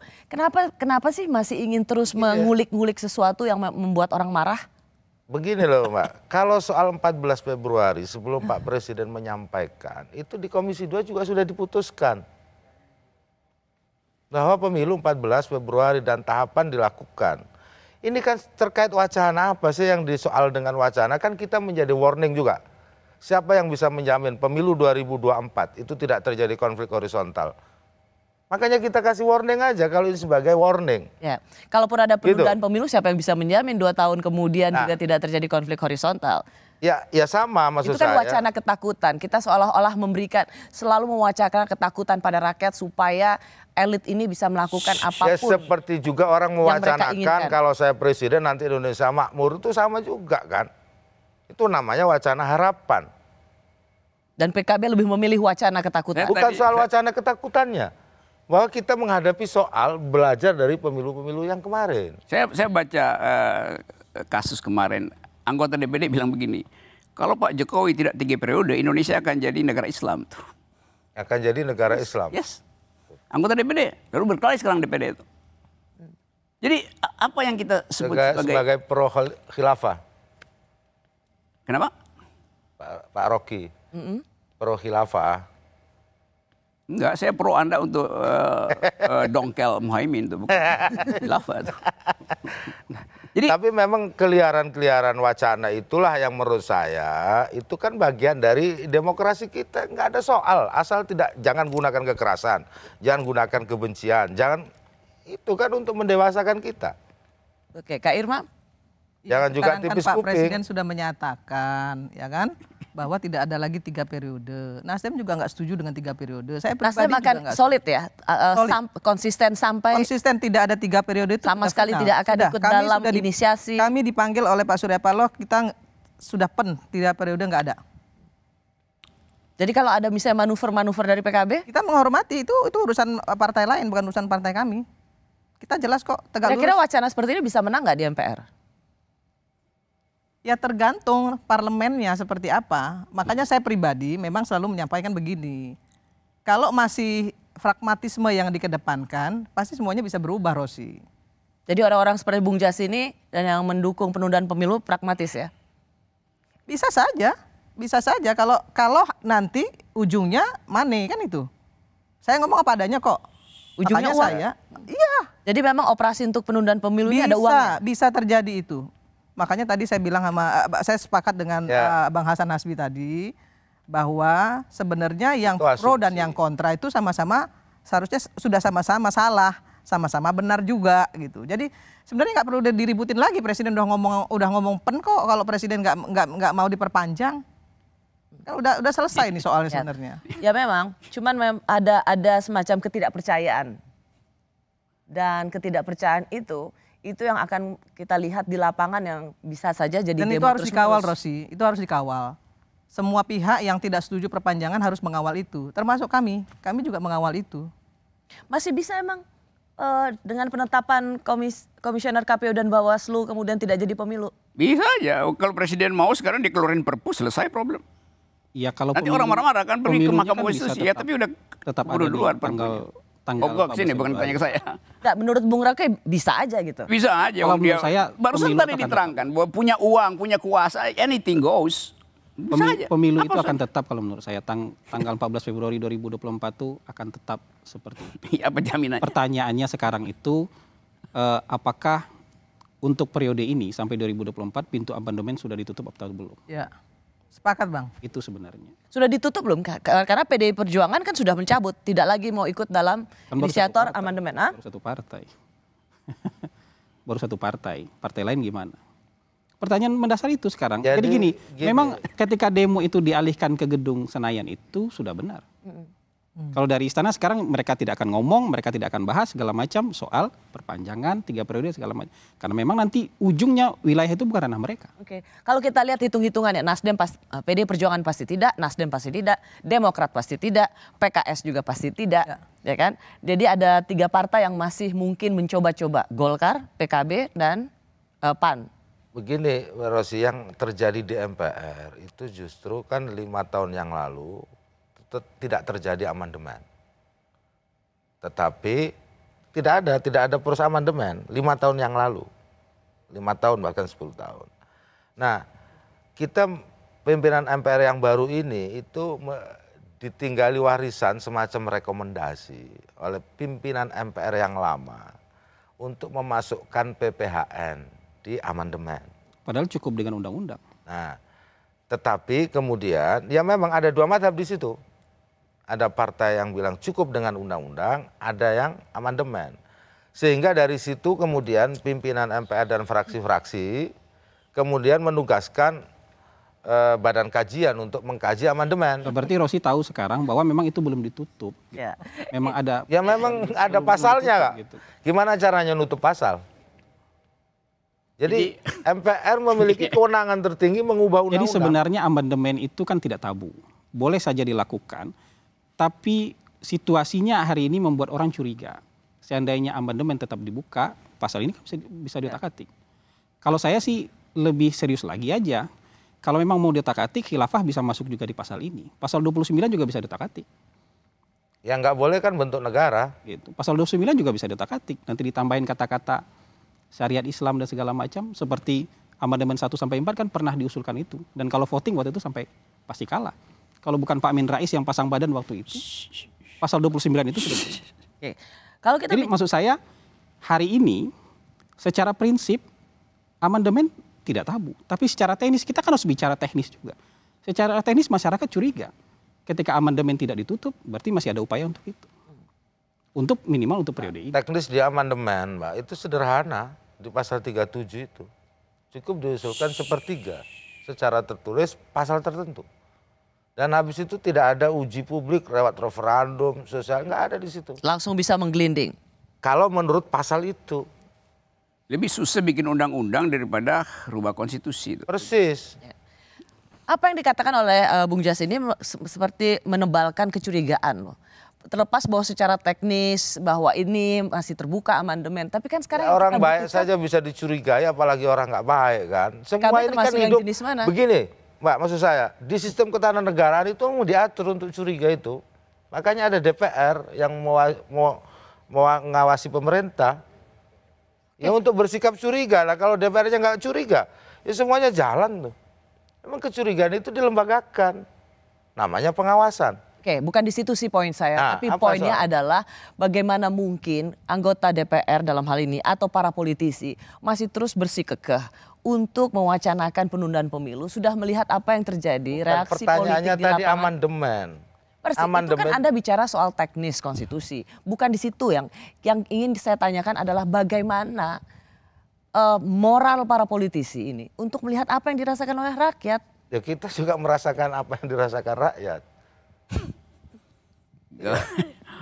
Kenapa sih masih ingin terus mengulik-ngulik sesuatu yang membuat orang marah? Begini loh Mbak, kalau soal 14 Februari sebelum Pak Presiden menyampaikan, itu di Komisi 2 juga sudah diputuskan. Bahwa pemilu 14 Februari dan tahapan dilakukan. Ini kan terkait wacana apa sih yang disoal dengan wacana, kan kita menjadi warning juga. Siapa yang bisa menjamin pemilu 2024 itu tidak terjadi konflik horizontal? Makanya kita kasih warning aja kalau ini sebagai warning. Ya, kalaupun ada penundaan pemilu, siapa yang bisa menjamin 2 tahun kemudian juga tidak terjadi konflik horizontal? Ya sama maksud saya. Itu kan wacana ketakutan. Kita seolah-olah selalu mewacanakan ketakutan pada rakyat supaya elit ini bisa melakukan apapun. Ya seperti juga orang mewacanakan kalau saya presiden nanti Indonesia makmur, itu sama juga kan. Itu namanya wacana harapan. Dan PKB lebih memilih wacana ketakutan. Bukan soal wacana ketakutannya. Bahwa kita menghadapi soal belajar dari pemilu-pemilu yang kemarin. Saya baca kasus kemarin, anggota DPD bilang begini, kalau Pak Jokowi tidak 3 periode, Indonesia akan jadi negara Islam tuh. Akan jadi negara Islam. Yes. Anggota DPD, lalu berkali sekarang DPD itu. Jadi apa yang kita sebut sebagai pro khilafah? Kenapa? Pak Rocky, pro khilafah. Enggak, saya pro Anda untuk dongkel Muhaimin itu, bukan khilafah itu. Jadi, tapi memang keliaran-keliaran wacana itulah yang menurut saya itu kan bagian dari demokrasi kita, nggak ada soal, asal jangan gunakan kekerasan, jangan gunakan kebencian, itu kan untuk mendewasakan kita. Oke, Kak Irma? Jangan juga tipis Pak kuping. Presiden sudah menyatakan, ya kan, bahwa tidak ada lagi 3 periode. Nasdem juga nggak setuju dengan 3 periode. Saya pribadi Nasdem akan solid ya, konsisten sampai tidak ada 3 periode itu sama sekali tidak akan ikut dalam inisiasi. Kami dipanggil oleh Pak Surya Paloh, kita sudah 3 periode nggak ada. Jadi kalau ada misalnya manuver-manuver dari PKB, kita menghormati, itu urusan partai lain, bukan urusan partai kami. Kita jelas kok tegak lurus. Kira-kira wacana seperti ini bisa menang nggak di MPR? Ya tergantung parlemennya seperti apa. Makanya saya pribadi memang selalu menyampaikan begini. Kalau masih pragmatisme yang dikedepankan, pasti semuanya bisa berubah, Rosi. Jadi orang-orang seperti Bung Jas ini dan yang mendukung penundaan pemilu pragmatis ya? Bisa saja kalau nanti ujungnya money kan itu. Saya ngomong apa adanya kok. Ujungnya uang. Iya. Jadi memang operasi untuk penundaan pemilu ini ada uangnya? Bisa terjadi itu. Makanya tadi saya bilang saya sepakat dengan Bang Hasan Hasbi tadi bahwa sebenarnya yang pro dan yang kontra itu sama-sama seharusnya sudah sama-sama salah, sama-sama benar juga gitu. Jadi sebenarnya nggak perlu diributin lagi, Presiden udah ngomong pen kok kalau Presiden nggak mau diperpanjang. Kan udah selesai nih soalnya sebenarnya. Ya memang, cuman ada semacam ketidakpercayaan. Dan ketidakpercayaan itu yang akan kita lihat di lapangan yang bisa saja jadi demo. Dan itu harus dikawal, Rosi. Itu harus dikawal. Semua pihak yang tidak setuju perpanjangan harus mengawal itu. Termasuk kami. Kami juga mengawal itu. Masih bisa emang dengan penetapan komisioner KPU dan Bawaslu kemudian tidak jadi pemilu? Bisa aja. Kalau Presiden mau sekarang dikeluarin Perpu, selesai problem. Ya kalau nanti orang marah-marah kan pergi ke Mahkamah Konstitusi ya, tapi udah tetap ada duluan tanggal sini bukan tanya ke saya. Nggak, menurut Bung Rocky bisa aja gitu. Bisa aja. Kalau menurut saya barusan tadi diterangkan bahwa punya uang, punya kuasa, anything goes. Pemilu itu akan tetap kalau menurut saya tanggal 14 Februari 2024 itu akan tetap seperti itu. Apa jaminannya? Pertanyaannya sekarang itu apakah untuk periode ini sampai 2024 pintu amandemen sudah ditutup atau belum? Ya. Sepakat Bang. Itu sebenarnya. Sudah ditutup belum? Karena PDI Perjuangan kan sudah mencabut, tidak lagi mau ikut dalam inisiator amandemen. Baru satu partai. Baru satu partai. Partai lain gimana? Pertanyaan mendasar itu sekarang. Jadi gini, memang ketika demo itu dialihkan ke gedung Senayan itu sudah benar. Kalau dari istana sekarang mereka tidak akan ngomong, mereka tidak akan bahas segala macam soal perpanjangan 3 periode segala macam. Karena memang nanti ujungnya wilayah itu bukan ranah mereka. Oke, kalau kita lihat hitung-hitungannya, Nasdem PD Perjuangan pasti tidak, Nasdem pasti tidak, Demokrat pasti tidak, PKS juga pasti tidak, ya kan? Jadi ada 3 partai yang masih mungkin mencoba-coba, Golkar, PKB, dan PAN. Begini, Rosi, yang terjadi di MPR itu justru kan 5 tahun yang lalu tidak terjadi amandemen. Tetapi tidak ada proses amandemen 5 tahun yang lalu. 5 tahun bahkan 10 tahun. Nah, kita pimpinan MPR yang baru ini itu ditinggali warisan semacam rekomendasi oleh pimpinan MPR yang lama untuk memasukkan PPHN di amandemen. Padahal cukup dengan undang-undang. Nah, tetapi kemudian ya memang ada 2 mazhab di situ. Ada partai yang bilang cukup dengan undang-undang, ada yang amandemen. Sehingga dari situ kemudian pimpinan MPR dan fraksi-fraksi kemudian menugaskan badan kajian untuk mengkaji amandemen. Berarti Rosi tahu sekarang bahwa memang itu belum ditutup. Ya. Memang ada. Ya memang ada pasalnya, Kak. Gitu. Gimana caranya nutup pasal? Jadi MPR memiliki kewenangan tertinggi mengubah undang-undang. Jadi sebenarnya amandemen itu kan tidak tabu. Boleh saja dilakukan. Tapi situasinya hari ini membuat orang curiga. Seandainya amandemen tetap dibuka, pasal ini kan bisa diutak-atik. Kalau saya sih lebih serius lagi aja. Kalau memang mau diutak-atik, khilafah bisa masuk juga di pasal ini. Pasal 29 juga bisa diutak-atik. Yang nggak boleh kan bentuk negara. Gitu. Pasal 29 juga bisa diutak-atik. Nanti ditambahin kata-kata syariat Islam dan segala macam. Seperti amandemen 1-4 kan pernah diusulkan itu. Dan kalau voting waktu itu sampai pasti kalah. Kalau bukan Pak Amin Rais yang pasang badan waktu itu, pasal 29 itu sudah. Oke. Kalau kita Jadi maksud saya hari ini secara prinsip amandemen tidak tabu, tapi secara teknis kita kan harus bicara teknis juga. Secara teknis masyarakat curiga ketika amandemen tidak ditutup, berarti masih ada upaya untuk itu. Untuk minimal untuk periode ini. Teknis di amandemen, Mbak, itu sederhana di pasal 37 itu. Cukup diusulkan 1/3 secara tertulis pasal tertentu. Dan habis itu tidak ada uji publik lewat referendum sosial, nggak ada di situ. langsung bisa menggelinding. Kalau menurut pasal itu. Lebih susah bikin undang-undang daripada rubah konstitusi. Persis. Apa yang dikatakan oleh Bung Jas ini seperti menebalkan kecurigaan loh. Terlepas bahwa secara teknis bahwa ini masih terbuka amandemen, tapi kan sekarang Ya, orang baik saja bisa dicurigai, apalagi orang nggak baik kan. Semua ini kan hidup begini, Mbak. Maksud saya di sistem ketatanegaraan itu mau diatur untuk curiga itu. Makanya ada DPR yang mau mengawasi pemerintah. Ya untuk bersikap curiga lah. Kalau DPR-nya nggak curiga, ya semuanya jalan tuh. Emang kecurigaan itu dilembagakan. Namanya pengawasan. Oke, bukan di situ sih poin saya, Nah, tapi apa poinnya soal? adalah bagaimana mungkin anggota DPR dalam hal ini atau para politisi masih terus bersikukuh untuk mewacanakan penundaan pemilu, sudah melihat apa yang terjadi, reaksi politik Pertanyaannya di tadi lapangan. amandemen. Persis, itu kan Anda bicara soal teknis konstitusi, bukan di situ yang ingin saya tanyakan adalah bagaimana moral para politisi ini untuk melihat apa yang dirasakan oleh rakyat. Ya kita juga merasakan apa yang dirasakan rakyat.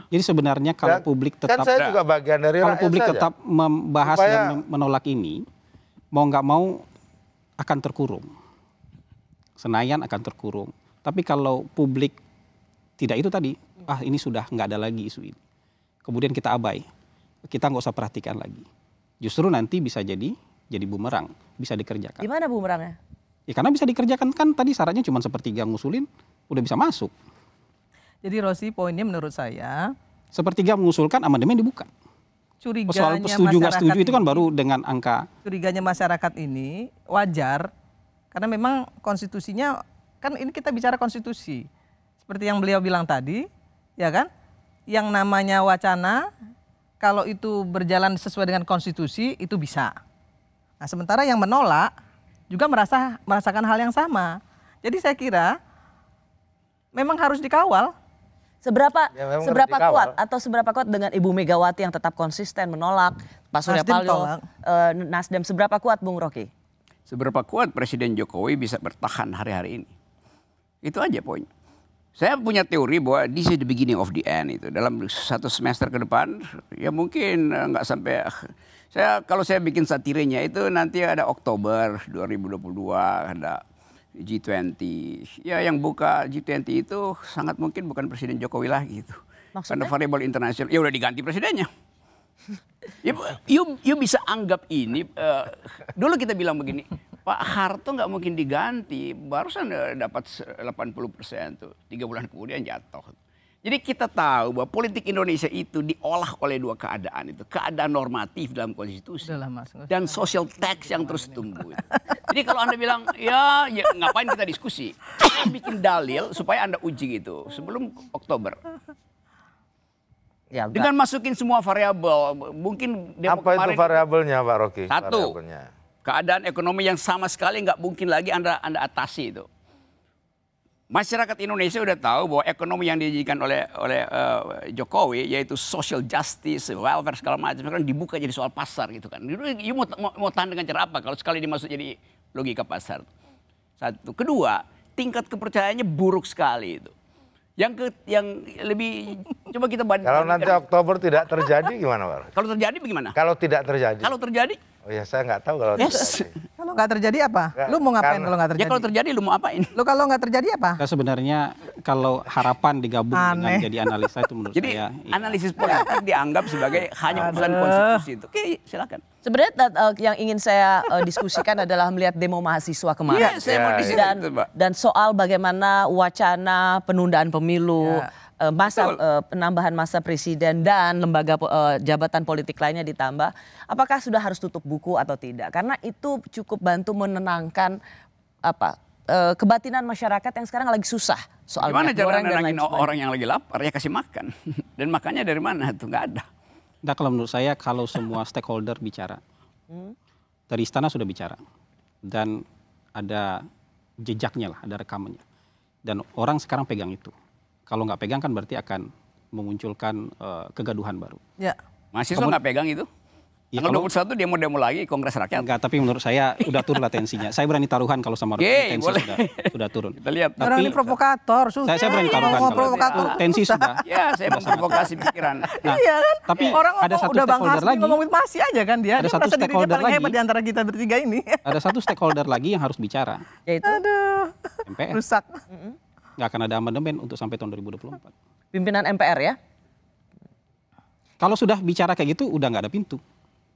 Jadi sebenarnya kalau publik tetap kan saya juga bagian dari kalau rakyat publik saja. tetap membahas dan menolak ini, mau nggak mau akan terkurung. Senayan akan terkurung. Tapi kalau publik tidak itu tadi, ini sudah nggak ada lagi isu ini. Kemudian kita abai, kita nggak usah perhatikan lagi. Justru nanti bisa jadi bumerang, bisa dikerjakan. Gimana bumerangnya? Ya karena bisa dikerjakan kan tadi syaratnya cuma 1/3 ngusulin, udah bisa masuk. Jadi Rosi, poinnya menurut saya 1/3 mengusulkan amandemen dibuka. Soal curiganya setuju nggak setuju itu kan ini- baru dengan angka. Curiganya masyarakat ini wajar karena memang konstitusinya kan ini kita bicara konstitusi. Seperti yang beliau bilang tadi, ya kan? Yang namanya wacana kalau itu berjalan sesuai dengan konstitusi itu bisa. Nah, sementara yang menolak juga merasakan hal yang sama. Jadi saya kira memang harus dikawal. Seberapa Ya, memang seberapa harus kuat dikawal. atau seberapa kuat dengan Ibu Megawati yang tetap konsisten menolak, Pak Surya Nasdem Paloh, tolak. Nasdem, seberapa kuat Bung Rocky? Seberapa kuat Presiden Jokowi bisa bertahan hari-hari ini. Itu aja poinnya. Saya punya teori bahwa this is the beginning of the end itu. Dalam 1 semester ke depan, ya mungkin nggak sampai. Kalau saya bikin satirenya itu nanti ada Oktober 2022 ada G20. Ya yang buka G20 itu sangat mungkin bukan Presiden Jokowi lagi itu. Karena variabel internasional, ya udah diganti presidennya. You bisa anggap ini, dulu kita bilang begini, Pak Harto nggak mungkin diganti, barusan dapat 80% tuh, 3 bulan kemudian jatuh. Jadi kita tahu bahwa politik Indonesia itu diolah oleh 2 keadaan itu, keadaan normatif dalam konstitusi dan social tax yang terus tumbuh. Jadi kalau Anda bilang, ya ngapain kita diskusi? Saya bikin dalil supaya Anda uji gitu sebelum Oktober. Ya, dengan masukin semua variabel, mungkin apa itu variabelnya Pak Rocky? 1, keadaan ekonomi yang sama sekali nggak mungkin lagi Anda atasi itu. Masyarakat Indonesia udah tahu bahwa ekonomi yang dijanjikan oleh Jokowi yaitu social justice, welfare segala macam sekarang dibuka jadi soal pasar gitu kan. You mau tahan dengan cara apa kalau sekali dimasuk jadi logika pasar? 1. Kedua, tingkat kepercayaannya buruk sekali itu. Yang lebih coba kita bandingkan. Kalau nanti Oktober tidak terjadi gimana Pak? Kalau terjadi bagaimana? Kalau tidak terjadi. Kalau terjadi? Oh ya saya nggak tahu kalau terjadi. Kalau nggak terjadi apa? Lu mau ngapain kalau nggak terjadi? Ya kalau terjadi lu mau apain? Lu kalau nggak terjadi apa? Nah, sebenarnya kalau harapan digabung dengan jadi analisa itu menurut jadi, saya. Jadi analisis politik dianggap sebagai hanya urusan konstitusi itu. Oke, silakan. Sebenarnya yang ingin saya diskusikan adalah melihat demo mahasiswa kemarin. Saya mau di situ, Pak. Dan soal bagaimana wacana penundaan pemilu, penambahan masa presiden dan lembaga jabatan politik lainnya ditambah. Apakah sudah harus tutup buku atau tidak? Karena itu cukup bantu menenangkan kebatinan masyarakat yang sekarang lagi susah soal gimana cara nenangin orang yang lagi lapar ya kasih makan. Dan makannya dari mana tuh nggak ada. Nah, kalau menurut saya kalau semua stakeholder bicara, dari istana sudah bicara dan ada jejaknya lah, ada rekamannya. Dan orang sekarang pegang itu. Kalau nggak pegang kan berarti akan memunculkan kegaduhan baru. Ya. Mahasiswa nggak pegang itu? Ya, tanggal 21 dia mau demo lagi Kongres Rakyat. Enggak, tapi menurut saya udah turun latensinya. Saya berani taruhan kalau sama tensi sudah turun. Kita lihat. Orang ini provokator. Saya berani taruhan kalau tensi sudah. Ya, saya memprovokasi pikiran. Nah, iya kan? Tapi orang ada satu udah stakeholder lagi. Ngomongin masih aja kan dia. Ada dia satu stakeholder paling lagi. hebat di antara kita bertiga ini. Ada satu stakeholder lagi yang harus bicara. Yaitu MPR. Rusak. Nggak akan ada amandemen untuk sampai tahun 2024. Pimpinan MPR ya? Kalau sudah bicara kayak gitu udah nggak ada pintu.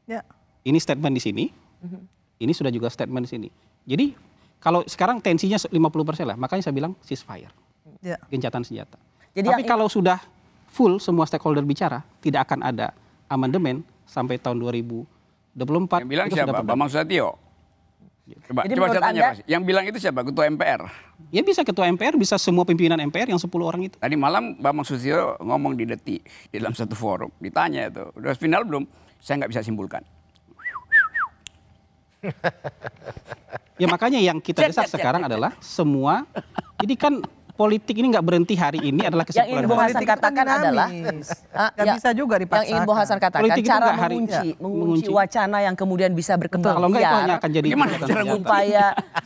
Ya. Ini statement di sini, ini sudah juga statement di sini. Jadi kalau sekarang tensinya 50% lah, makanya saya bilang ceasefire, gencatan senjata. Tapi kalau sudah full semua stakeholder bicara, tidak akan ada amandemen sampai tahun 2024. Yang bilang siapa? Bambang Susatyo. Coba saya tanya, yang bilang itu siapa? Ketua MPR? Ya bisa ketua MPR, bisa semua pimpinan MPR yang 10 orang itu. Tadi malam Bambang Susatyo ngomong di Detik, di dalam satu forum, ditanya itu, udah final belum? Saya nggak bisa simpulkan. Ya makanya yang kita desak sekarang adalah semua, jadi kan politik ini nggak berhenti hari ini adalah kesimpulan. Yang ingin Bu Hasan katakan adalah, nggak bisa juga dipaksakan. Yang ingin Bu Hasan katakan cara mengunci wacana yang kemudian bisa berkembang kalau nggak itu hanya akan jadi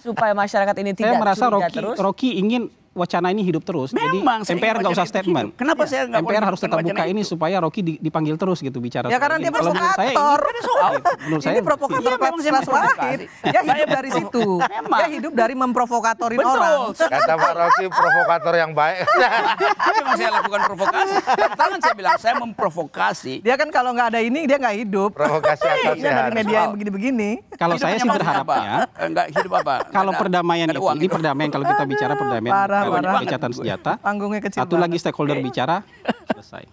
supaya masyarakat ini tidak. Saya merasa terus. Rocky ingin wacana ini hidup terus. Memang, jadi MPR nggak usah statement. Kenapa saya nggak MPR harus tetap buka ini supaya Rocky dipanggil terus gitu bicara. Ya karena dia provokator. Menurut saya ini provokator kelas wahid. Dia hidup dari situ. Dia hidup dari memprovokatorin orang. Kata Pak Rocky provokator yang baik. Memang saya lakukan provokasi. Tangan saya bilang saya memprovokasi. Dia kan kalau nggak ada ini dia nggak hidup. Provokasi akal sehat. Dari media yang begini-begini. Kalau saya sih berharapnya. Nggak hidup apa? Kalau perdamaian itu, ini perdamaian kalau kita bicara perdamaian. Gencatan senjata. Panggungnya kecil. Satu lagi stakeholder bicara, selesai.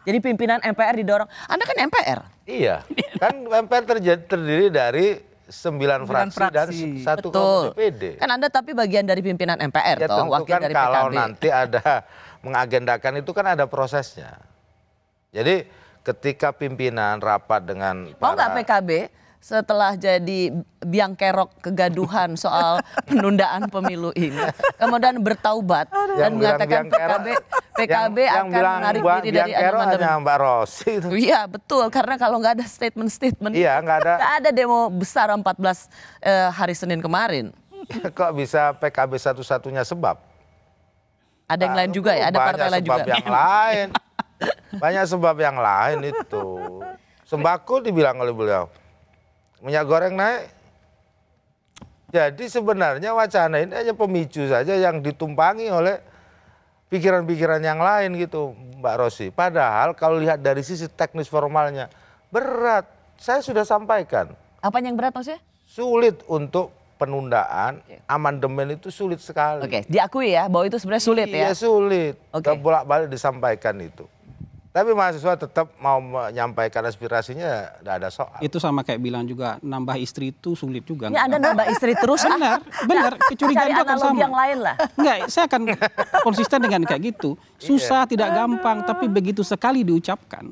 Jadi pimpinan MPR didorong. Anda kan MPR. Iya. Kan MPR terdiri dari 9 fraksi dan 1 DPD. Kan Anda tapi bagian dari pimpinan MPR ya, toh, wakil kan dari kalau PKB. nanti ada mengagendakan itu kan ada prosesnya. Jadi ketika pimpinan rapat dengan mau nggak PKB setelah jadi biang kerok kegaduhan soal penundaan pemilu ini, kemudian bertaubat dan mengatakan PKB akan menarik diri dari amandemen. Mbak Rosi. Iya betul, karena kalau nggak ada statement-statement, nggak ada demo besar 14 hari Senin kemarin. Kok bisa PKB satu-satunya sebab? Ada yang lain juga ya, ada partai lain juga. Banyak sebab yang lain. Banyak sebab yang lain itu. Sembako dibilang oleh beliau. Minyak goreng naik. Jadi sebenarnya wacana ini hanya pemicu saja yang ditumpangi oleh pikiran-pikiran yang lain gitu, Mbak Rosi. Padahal kalau lihat dari sisi teknis formalnya, berat. Saya sudah sampaikan. Apa yang berat maksudnya? Sulit untuk penundaan, amandemen itu sulit sekali. Oke, diakui ya bahwa itu sebenarnya sulit ya. Iya sulit. Oke. Bolak-balik disampaikan itu. Tapi mahasiswa tetap mau menyampaikan aspirasinya, tidak ada soal. Itu sama kayak bilang juga nambah istri itu sulit juga. Ini Anda nambah istri terus. Benar. Kecurigaan itu akan sama. yang lain lah. Enggak, saya akan konsisten dengan kayak gitu. Susah, tidak gampang, tapi begitu sekali diucapkan.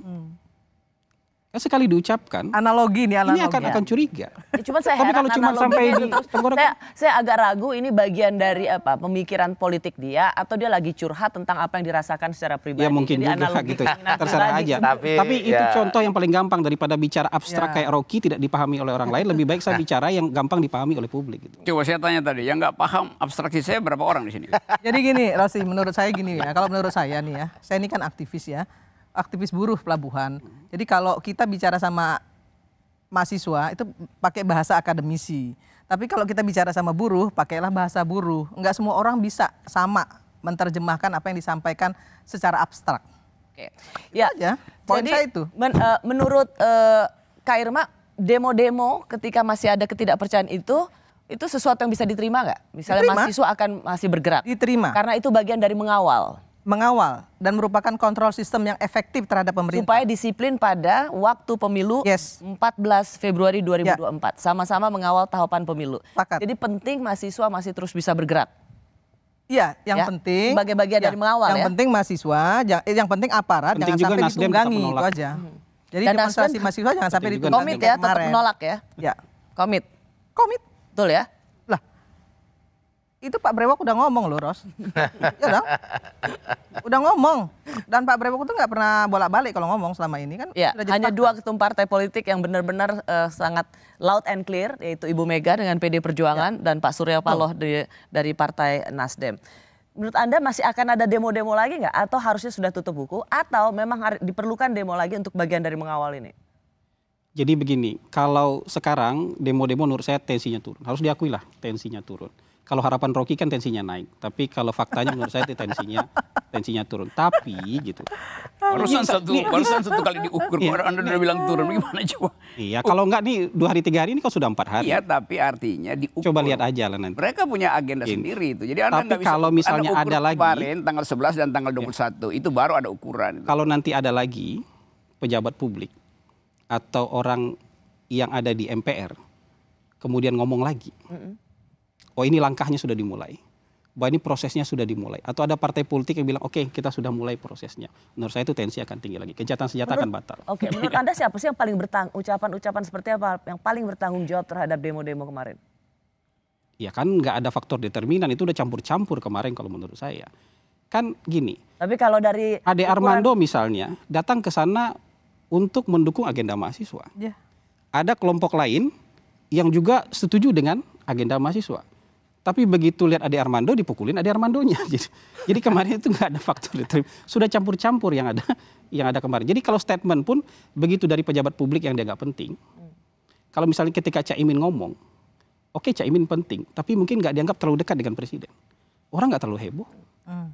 Sekali diucapkan, Analogi nih, ini akan curiga. Ya, cuman saya Tapi heran kalau cuma sampai analoginya di itu terus. tenggorokan. Saya agak ragu ini bagian dari apa pemikiran politik dia atau dia lagi curhat tentang apa yang dirasakan secara pribadi. Ya mungkin Jadi juga analogi gitu, keinginan terserah pribadi. aja. Tapi itu contoh yang paling gampang daripada bicara abstrak kayak Rocky tidak dipahami oleh orang lain. Lebih baik saya bicara yang gampang dipahami oleh publik. Gitu. Coba saya tanya tadi, yang nggak paham abstraksi saya berapa orang di sini? Jadi gini, Rosi, menurut saya gini ya. Kalau menurut saya nih ya, saya ini kan aktivis ya, aktivis buruh pelabuhan. Jadi kalau kita bicara sama mahasiswa itu pakai bahasa akademisi. Tapi kalau kita bicara sama buruh, pakailah bahasa buruh. Enggak semua orang bisa sama menerjemahkan apa yang disampaikan secara abstrak. Oke. Ya, poin jadi saya itu. Menurut Kak Irma, demo-demo ketika masih ada ketidakpercayaan itu sesuatu yang bisa diterima nggak? Misalnya Diterima. mahasiswa akan masih bergerak. Diterima. Karena itu bagian dari mengawal Dan merupakan kontrol sistem yang efektif terhadap pemerintah. supaya disiplin pada waktu pemilu 14 Februari 2024. Sama-sama mengawal tahapan pemilu. Sepakat. Jadi penting mahasiswa masih terus bisa bergerak. Iya, yang penting sebagai bagian dari mengawal yang ya. penting mahasiswa, yang penting aparat Penting jangan juga sampai Nasdem ditunggangi tetap itu menolak. aja. Jadi Dan demonstrasi Nasdem mahasiswa jangan sampai Penting juga ditunggangi Komit kayak ya, tetap kemarin. menolak ya. Ya, Komit. komit. Betul ya? Lah, itu Pak Brewok udah ngomong loh, Ros. Ya dong. Udah ngomong. Dan Pak Brewok itu nggak pernah bolak-balik kalau ngomong selama ini kan. Ya, sudah jadi hanya fakta. dua ketum partai politik yang benar-benar sangat loud and clear, yaitu Ibu Mega dengan PD Perjuangan dan Pak Surya Paloh dari Partai Nasdem. Menurut Anda masih akan ada demo-demo lagi nggak? Atau harusnya sudah tutup buku? Atau memang diperlukan demo lagi untuk bagian dari mengawal ini? Jadi begini, kalau sekarang demo-demo menurut saya tensinya turun. Harus diakui lah tensinya turun. Kalau harapan Rocky kan tensinya naik. Tapi kalau faktanya menurut saya itu tensinya turun. Tapi gitu. Barusan satu kali diukur, Anda udah bilang turun, gimana coba? Iya, kalau enggak nih 2 hari 3 hari ini kok sudah 4 hari. Iya, tapi artinya diukur. Coba lihat aja lah nanti. Mereka punya agenda sendiri itu. Jadi Anda Tapi nggak bisa. kalau misalnya Anda ukur ada lagi, kemarin tanggal 11 dan tanggal 21 itu baru ada ukuran. Kalau nanti ada lagi pejabat publik atau orang yang ada di MPR kemudian ngomong lagi. Oh ini langkahnya sudah dimulai. Bahwa ini prosesnya sudah dimulai. Atau ada partai politik yang bilang oke, kita sudah mulai prosesnya. Menurut saya itu tensi akan tinggi lagi. Gencatan senjata akan batal. Oke, menurut Anda siapa sih yang paling ucapan-ucapan seperti apa yang paling bertanggung jawab terhadap demo-demo kemarin? Ya kan nggak ada faktor determinan, itu udah campur-campur kemarin kalau menurut saya. Kan gini. Tapi kalau dari Ade Armando misalnya datang ke sana untuk mendukung agenda mahasiswa. Ya. Ada kelompok lain yang juga setuju dengan agenda mahasiswa. Tapi begitu lihat Ade Armando dipukulin Ade Armandonya. Jadi kemarin itu nggak ada faktor determinan. Sudah campur-campur yang ada kemarin. Jadi kalau statement pun begitu dari pejabat publik yang dia nggak penting. Kalau misalnya ketika Caimin ngomong, oke Caimin penting, tapi mungkin nggak dianggap terlalu dekat dengan presiden. Orang nggak terlalu heboh.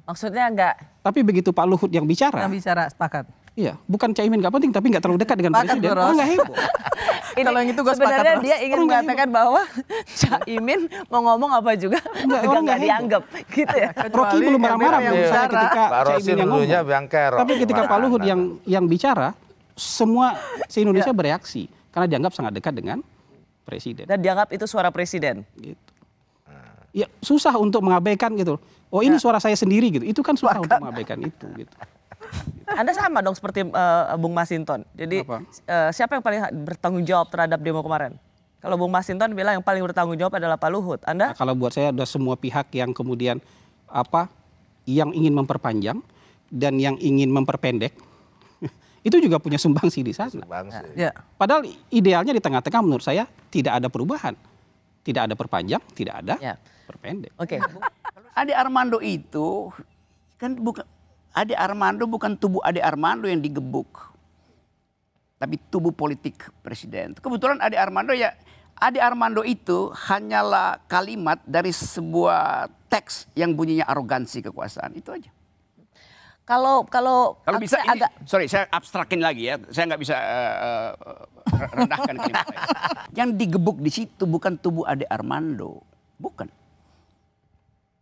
Maksudnya nggak? Tapi begitu Pak Luhut yang bicara, sepakat. Iya, bukan Caimin nggak penting, tapi nggak terlalu dekat dengan presiden. Orang nggak heboh. Kalau yang itu gue sepakat. Sebenarnya dia ingin Orang nggak mengatakan bahwa Caimin mau ngomong apa juga orang nggak heboh. dianggap, gitu ya. Rocky belum marah-marah yang menurut saya bicara. ketika Pak Rosi Caimin yang dulunya ngomong. bangker. Tapi ketika Pak Luhut yang bicara, semua se-Indonesia bereaksi karena dianggap sangat dekat dengan presiden. Dan dianggap itu suara presiden. Gitu. Ya susah untuk mengabaikan gitu. Oh ini suara saya sendiri gitu. Itu kan susah untuk mengabaikan itu. Gitu. Anda sama dong seperti Bung Masinton. Jadi siapa yang paling bertanggung jawab terhadap demo kemarin? Kalau Bung Masinton bilang yang paling bertanggung jawab adalah Pak Luhut. Anda? Nah, kalau buat saya ada semua pihak yang kemudian yang ingin memperpanjang dan yang ingin memperpendek itu juga punya sumbangsi di sana. Ya. Padahal idealnya di tengah-tengah menurut saya tidak ada perubahan. Tidak ada perpanjang, tidak ada perpendek. Oke. Ade Armando itu Kan bukan Ade Armando, bukan tubuh Ade Armando yang digebuk, tapi tubuh politik presiden. Kebetulan Ade Armando itu hanyalah kalimat dari sebuah teks yang bunyinya arogansi kekuasaan, itu aja. Kalau bisa ini, sorry saya abstrakin lagi ya, saya nggak bisa rendahkan kalimat saya. Yang digebuk di situ bukan tubuh Ade Armando, bukan,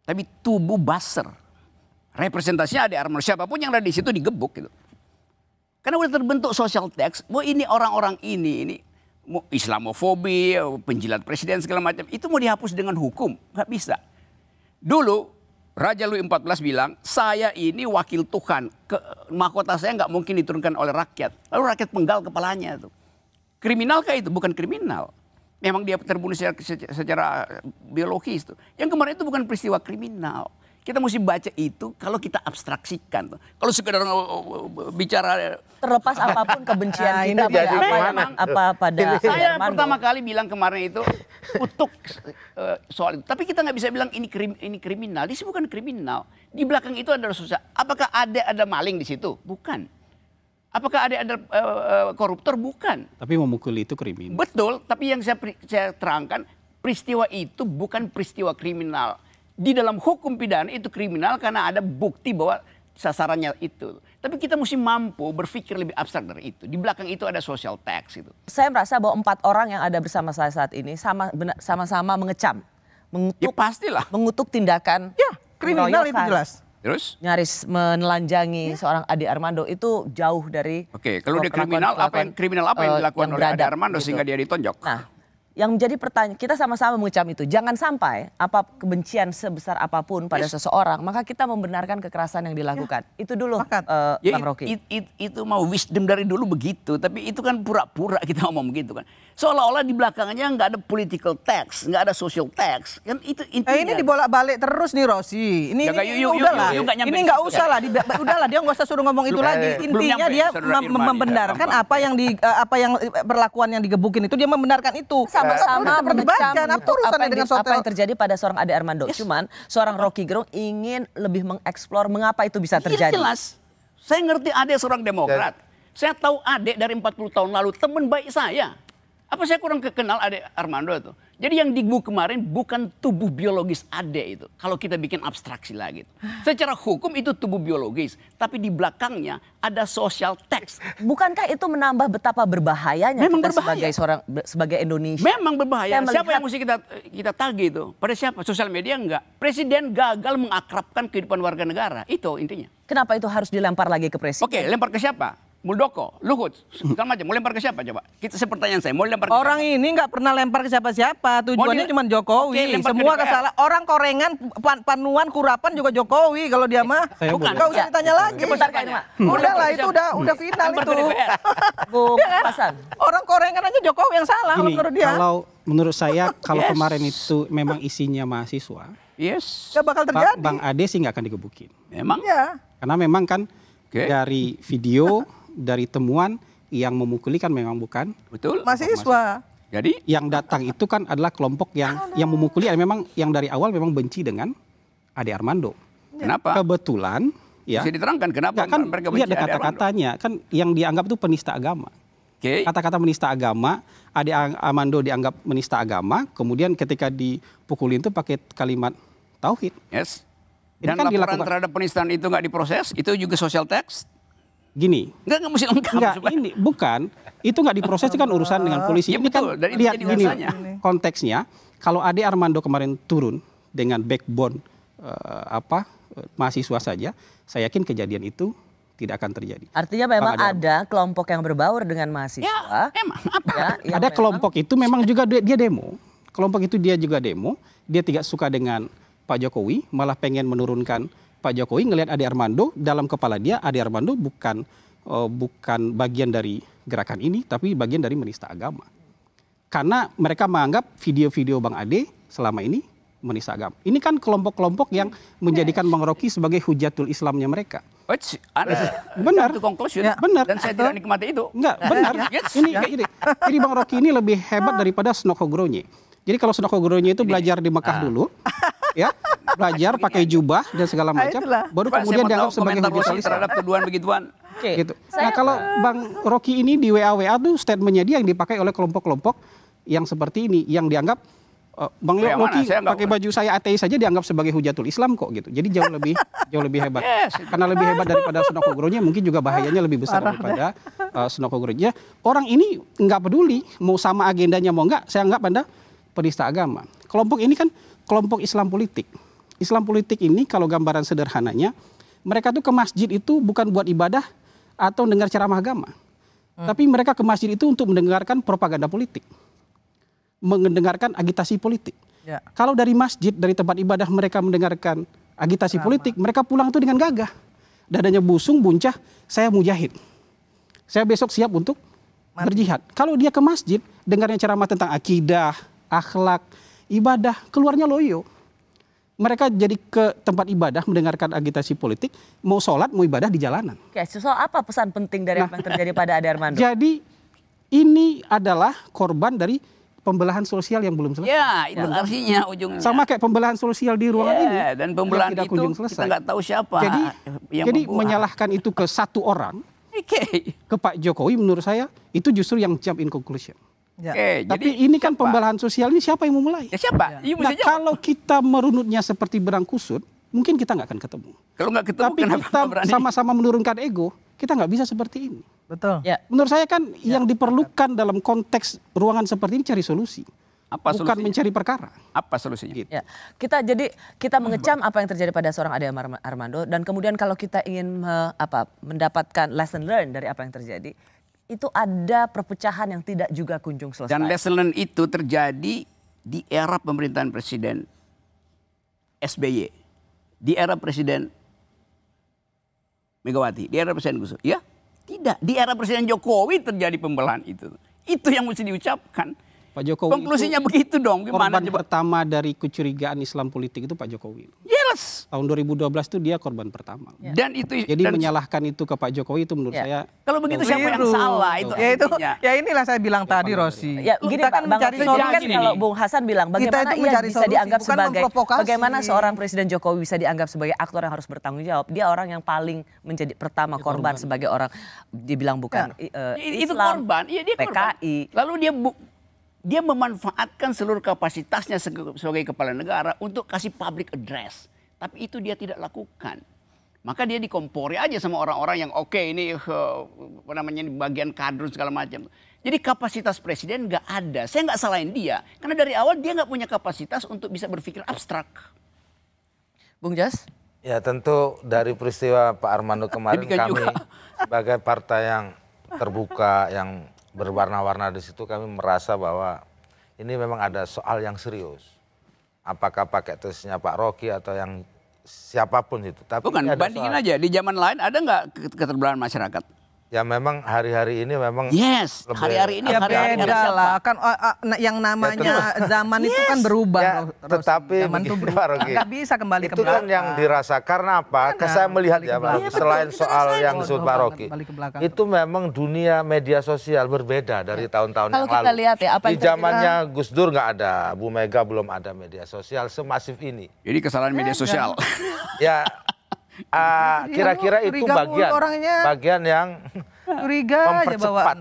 tapi tubuh Basser. Representasinya Ade Armando, siapapun yang ada di situ digebuk gitu. Karena udah terbentuk social text, bahwa ini orang-orang ini Islamofobi, penjilat presiden segala macam, itu mau dihapus dengan hukum, nggak bisa. Dulu Raja Louis XIV bilang, saya ini wakil Tuhan, mahkota saya nggak mungkin diturunkan oleh rakyat. Lalu rakyat penggal kepalanya tuh. Kriminalkah itu? Bukan kriminal. Memang dia terbunuh secara biologis tuh. Yang kemarin itu bukan peristiwa kriminal. Kita mesti baca itu kalau kita abstraksikan. Kalau sekedar bicara terlepas apapun kebencian kita pada saya pertama kali bilang kemarin itu kutuk soal itu. Tapi kita nggak bisa bilang ini kriminal. Ini bukan kriminal. Di belakang itu ada sosial. Apakah ada maling di situ? Bukan. Apakah ada koruptor? Bukan. Tapi memukuli itu kriminal. Betul. Tapi yang saya terangkan, peristiwa itu bukan peristiwa kriminal. Di dalam hukum pidana itu kriminal karena ada bukti bahwa sasarannya itu. Tapi kita mesti mampu berpikir lebih abstrak dari itu. Di belakang itu ada social text itu. Saya merasa bahwa 4 orang yang ada bersama saya saat ini sama-sama mengecam, mengutuk, ya pastilah, mengutuk tindakan kriminal itu jelas. Terus nyaris menelanjangi seorang Ade Armando itu jauh dari. Oke, kalau dia kriminal apa yang dilakukan oleh Ade Armando sehingga dia ditonjok? Nah, yang menjadi pertanyaan, kita sama-sama mengecam itu. Jangan sampai kebencian sebesar apapun pada seseorang, maka kita membenarkan kekerasan yang dilakukan. Itu dulu, Bang Rocky. Itu mau wisdom dari dulu begitu, tapi itu kan pura-pura kita ngomong begitu kan. Seolah-olah di belakangnya nggak ada political text, nggak ada social text. Kan itu intinya. Ini dibolak-balik terus nih Rosi. Ini udahlah. Ini nggak usah lah. Udahlah, dia nggak usah suruh ngomong itu lagi. Intinya dia membenarkan apa yang perlakuan yang digebukin itu, dia membenarkan itu. Sama-sama mengecam apa yang terjadi pada seorang Ade Armando. Cuman seorang Rocky Gerung ingin lebih mengeksplor mengapa itu bisa terjadi. Jelas. Saya ngerti Ade seorang Demokrat. Saya tahu Ade dari 40 tahun lalu, teman baik saya. Apa saya kurang kenal Ade Armando itu? Jadi yang digebuk kemarin bukan tubuh biologis Ade itu. Kalau kita bikin abstraksi lagi. Secara hukum itu tubuh biologis. Tapi di belakangnya ada social text. Bukankah itu menambah betapa berbahayanya memang kita berbahaya. sebagai Indonesia? Memang berbahaya. Siapa yang mesti kita tagih itu? Pada siapa? Sosial media enggak. Presiden gagal mengakrabkan kehidupan warga negara. Itu intinya. Kenapa itu harus dilempar lagi ke presiden? Oke, lempar ke siapa? Muldoko, Luhut, segala macam. Mau lempar ke siapa coba? Pertanyaan saya, mau lempar ke orang siapa? Ini nggak pernah lempar ke siapa-siapa. Tujuannya cuma Jokowi. Semua kesalahan. Orang korengan, panuan, kurapan juga Jokowi. Kalau dia mah, nggak usah ditanya lagi. Udahlah, itu udah final itu. Orang korengan aja Jokowi yang salah menurut dia. Kalau menurut saya, kalau kemarin itu memang isinya mahasiswa, nggak bakal terjadi. Bang Ade sih nggak akan digebukin. Memang? Ya. Karena memang kan dari video, dari temuan yang memukuli kan memang bukan. Betul. Mahasiswa. Jadi yang datang itu kan adalah kelompok yang memukuli, memang yang dari awal memang benci dengan Ade Armando. Kenapa? Kebetulan ya. Bisa diterangkan kenapa kan mereka benci Ade Armando? Kata-katanya kan yang dianggap itu penista agama. Kata-kata penista agama, Ade Armando dianggap menista agama, kemudian ketika dipukulin itu pakai kalimat tauhid. Yes. Dan kan laporan terhadap penistaan itu nggak diproses, itu juga social text. Gini, nggak mesti lengkap. Enggak, ini bukan, itu nggak diproses, itu kan urusan dengan polisi. Ya, ini betul, kan lihat gini konteksnya, kalau Ade Armando kemarin turun dengan backbone mahasiswa saja, saya yakin kejadian itu tidak akan terjadi. Artinya memang ada kelompok yang berbaur dengan mahasiswa. Ya, emang apa? Ya, ada kelompok itu memang juga dia demo. Kelompok itu dia juga demo, dia tidak suka dengan Pak Jokowi, malah pengen menurunkan Pak Jokowi, ngelihat Ade Armando, dalam kepala dia Ade Armando bukan bagian dari gerakan ini, tapi bagian dari menista agama. Karena mereka menganggap video-video Bang Ade selama ini menista agama. Ini kan kelompok-kelompok yang menjadikan Bang Rocky sebagai hujatul Islamnya mereka. Benar. Itu conclusion. Ya, benar. Dan saya tidak nikmati itu. Enggak, benar. Ini Bang Rocky ini lebih hebat daripada Snoko Gronye. Jadi kalau Snoko Gronye itu belajar di Mekah dulu, ya belajar pakai jubah dan segala macam, baru Pak, kemudian saya mau dianggap tahu sebagai komentar hujah Rosi Islam. terhadap tuduhan begituan. Gitu. Nah kalau Bang Rocky ini di WA tuh statementnya dia yang dipakai oleh kelompok-kelompok yang seperti ini, yang dianggap Bang Yang mana? Rocky Saya nggak- pakai baju saya ateis saja dianggap sebagai hujatul Islam kok gitu. Jadi jauh lebih hebat. Yes, itu. Karena lebih hebat daripada Sunokogronya, mungkin juga bahayanya lebih besar daripada Sunokogronya. Orang ini nggak peduli mau sama agendanya mau nggak, saya anggap Anda penista agama. Kelompok ini kan kelompok Islam politik. Islam politik ini kalau gambaran sederhananya, mereka tuh ke masjid itu bukan buat ibadah atau dengar ceramah agama. Tapi mereka ke masjid itu untuk mendengarkan propaganda politik. Mendengarkan agitasi politik. Ya. Kalau dari masjid, dari tempat ibadah mereka mendengarkan agitasi politik, mereka pulang itu dengan gagah. Dadanya busung, buncah, saya mujahid. Saya besok siap untuk berjihad. Kalau dia ke masjid, dengarnya ceramah tentang akidah, akhlak, ibadah, keluarnya loyo. Mereka jadi ke tempat ibadah mendengarkan agitasi politik, mau sholat, mau ibadah di jalanan. Oke, soal apa pesan penting dari apa yang terjadi pada Ade Armando? Jadi ini adalah korban dari pembelahan sosial yang belum selesai. Ya, itu artinya ujungnya. Sama kayak pembelahan sosial di ruangan ini. Dan pembelahan yang tidak itu kunjung kita selesai. nggak tahu siapa yang Jadi membuat. menyalahkan itu ke satu orang, ke Pak Jokowi menurut saya itu justru yang jump in conclusion. Ya. Tapi jadi ini kan siapa? pembelahan sosial ini siapa yang memulai? Ya siapa? You Nah mesti jawab. kalau kita merunutnya seperti benang kusut, mungkin kita nggak akan ketemu. Kalau nggak ketemu, Tapi kenapa kita nggak berani? sama-sama menurunkan ego, kita nggak bisa seperti ini. Betul. Ya. Menurut saya kan yang diperlukan dalam konteks ruangan seperti ini cari solusi. Apa Bukan solusinya? mencari perkara. Apa solusinya? Ya, kita mengecam apa yang terjadi pada seorang Ade Armando dan kemudian kalau kita ingin mendapatkan lesson learn dari apa yang terjadi, itu ada perpecahan yang tidak juga kunjung selesai. Dan lesson learn itu terjadi di era pemerintahan Presiden SBY, di era Presiden Megawati, di era Presiden Gus Dur. Ya, tidak. Di era Presiden Jokowi terjadi pembelahan itu. Itu yang mesti diucapkan. Pak Jokowi Konklusinya itu begitu dong. Gimana korban coba? pertama dari kecurigaan Islam politik itu Pak Jokowi. Yes. Tahun 2012 itu dia korban pertama. Dan itu Jadi dan menyalahkan itu ke Pak Jokowi itu menurut saya. kalau begitu siapa yang Keliru. salah itu? Ya itu, artinya. ya inilah saya bilang tadi Rosi. Ya, gini kita Pak, kan Bang mencari Rocky, solusi. kan kalau Bung Hasan bilang bagaimana itu ia mencari bisa solusi, dianggap bukan sebagai memprovokasi. bagaimana seorang Presiden Jokowi bisa dianggap sebagai aktor yang harus bertanggung jawab. Dia orang yang paling menjadi pertama korban sebagai orang dibilang bukan Itu Islam, korban, iya dia korban. PKI. Lalu dia memanfaatkan seluruh kapasitasnya sebagai kepala negara untuk kasih public address. Tapi itu dia tidak lakukan. Maka dia dikompori aja sama orang-orang yang oke, ini apa namanya bagian kader segala macam. Jadi kapasitas presiden nggak ada. Saya nggak salahin dia. Karena dari awal dia nggak punya kapasitas untuk bisa berpikir abstrak. Bung Jas? Ya tentu dari peristiwa Pak Armando kemarin Demikian kami juga. sebagai partai yang terbuka, yang berwarna-warna di situ kami merasa bahwa ini memang ada soal yang serius. Apakah pakai tesnya Pak Rocky atau yang siapapun itu. Tapi Bukan, ini ada bandingin soal. aja. Di zaman lain ada nggak keterbelahan masyarakat? Ya memang hari-hari ini memang Yes, lebih- hari-hari ini Ya hari-hari beda siapa? lah, kan yang namanya zaman itu kan berubah. Ya, Rosi. tetapi zaman itu begini, berubah. Pak Rocky. Nggak bisa kembali ke itu kan belakang. yang dirasa karena apa? Saya melihat balik ya ke Pak, belakang. selain soal yang Bodoh disebut Pak banget, Rocky, balik ke belakang. itu memang dunia media sosial berbeda dari tahun-tahun Kalau yang kita lalu. lihat ya, apa Di yang terjadi- zamannya Gus Dur nggak ada, Bu Mega belum ada media sosial semasif ini. Jadi kesalahan media sosial. Ya, kira-kira itu curiga mulu orangnya. bagian yang Curiga aja bawaan.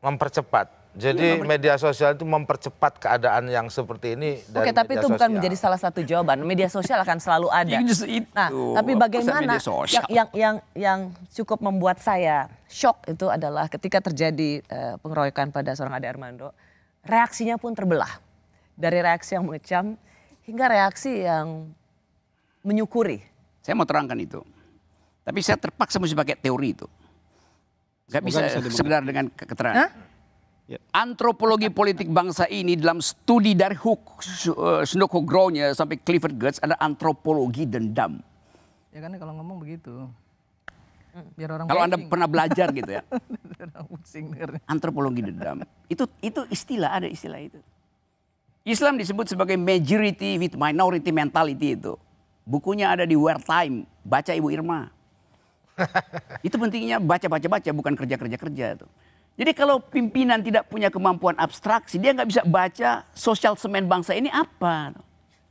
mempercepat. Jadi media sosial itu mempercepat keadaan yang seperti ini. Oke, dari tapi media itu bukan sosial. menjadi salah satu jawaban. Media sosial akan selalu ada. Ya, justru itu. Nah, tapi Masa bagaimana media sosial? yang cukup membuat saya shock itu adalah ketika terjadi pengeroyokan pada seorang Ade Armando, reaksinya pun terbelah. Dari reaksi yang mengecam hingga reaksi yang menyukuri. Saya mau terangkan itu. Tapi saya terpaksa mesti pakai teori itu. Gak bisa sekedar dengan keterangan. Ya. Antropologi politik bangsa ini dalam studi dari Sunokogronya sampai Clifford Geertz ada antropologi dendam. Ya kan kalau ngomong begitu. Biar orang Kalau Anda pusing. pernah belajar gitu ya. Biar orang pusing dengernya. Antropologi dendam. Itu istilah, ada istilah itu. Islam disebut sebagai majority with minority mentality itu. Bukunya ada di Wear Time, baca Ibu Irma. Itu pentingnya baca, bukan kerja. Tuh. Jadi kalau pimpinan tidak punya kemampuan abstraksi, dia nggak bisa baca sosial semen bangsa ini apa.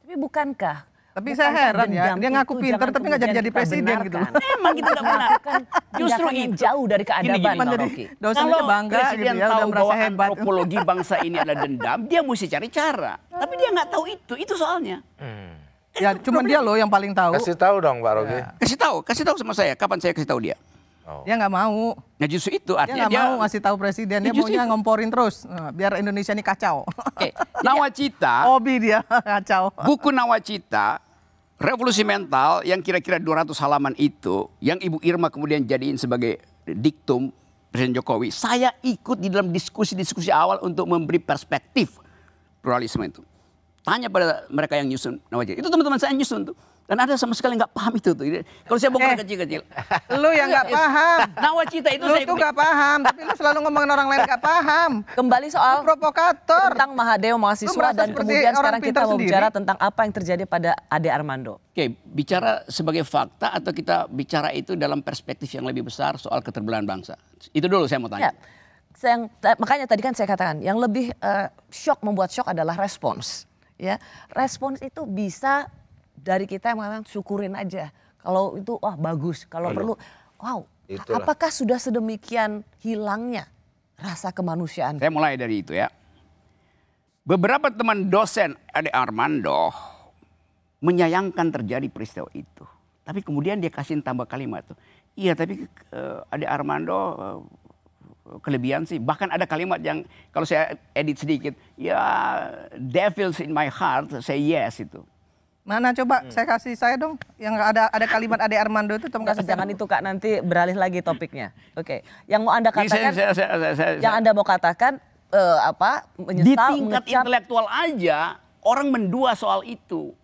Tapi bukankah Tapi saya heran ya, dia ngaku pintar tapi nggak jadi presiden gitu. Emang kita nggak benar. Justru yang jauh dari keadaban, Rocky. Dosennya bangga gitu presiden ya, udah tahu merasa bahwa hebat. antropologi bangsa ini adalah dendam, dia mesti cari cara. Tapi dia nggak tahu itu soalnya. Ya, cuman dia loh yang paling tahu. Kasih tahu dong Pak Rogi. Kasih tahu sama saya. Kapan saya kasih tahu dia? Dia nggak mau. Nah justru itu Dia artinya nggak mau ngasih tahu presiden, dia maunya ngomporin terus. Nah, biar Indonesia ini kacau. Nawacita, Hobi dia kacau. buku Nawacita, Revolusi Mental yang kira-kira 200 halaman itu, yang Ibu Irma kemudian jadiin sebagai diktum Presiden Jokowi. Saya ikut di dalam diskusi-diskusi awal untuk memberi perspektif pluralisme itu. Tanya pada mereka yang nyusun Nawacita. Itu teman-teman saya nyusun tuh. Dan ada sama sekali nggak paham itu tuh. Kalau saya bongkar kecil-kecil. Lu yang nggak paham. Nawacita itu Lu tuh nggak paham, tapi lu selalu ngomongin orang lain nggak paham. Kembali soal provokator tentang Mahadeo mahasiswa dan kemudian sekarang kita mau bicara tentang apa yang terjadi pada Ade Armando. Oke, bicara sebagai fakta atau kita bicara itu dalam perspektif yang lebih besar soal keterbelahan bangsa. Itu dulu saya mau tanya. Ya, makanya tadi kan saya katakan yang lebih membuat shock adalah respons. Ya, respons itu bisa dari kita yang mengatakan syukurin aja. Kalau itu wah bagus, kalau perlu wow. Itulah. Apakah sudah sedemikian hilangnya rasa kemanusiaan? Saya mulai dari itu ya. Beberapa teman dosen Ade Armando menyayangkan terjadi peristiwa itu. Tapi kemudian dia kasih tambah kalimat tuh. Iya tapi Ade Armando kelebihan sih. Bahkan ada kalimat yang kalau saya edit sedikit. Ya devils in my heart say yes itu. Mana coba saya dong yang ada kalimat Ade Armando itu jangan itu Kak, nanti beralih lagi topiknya. Oke. Yang mau Anda katakan yang Anda mau katakan menyesal, di tingkat intelektual aja orang mendua soal itu.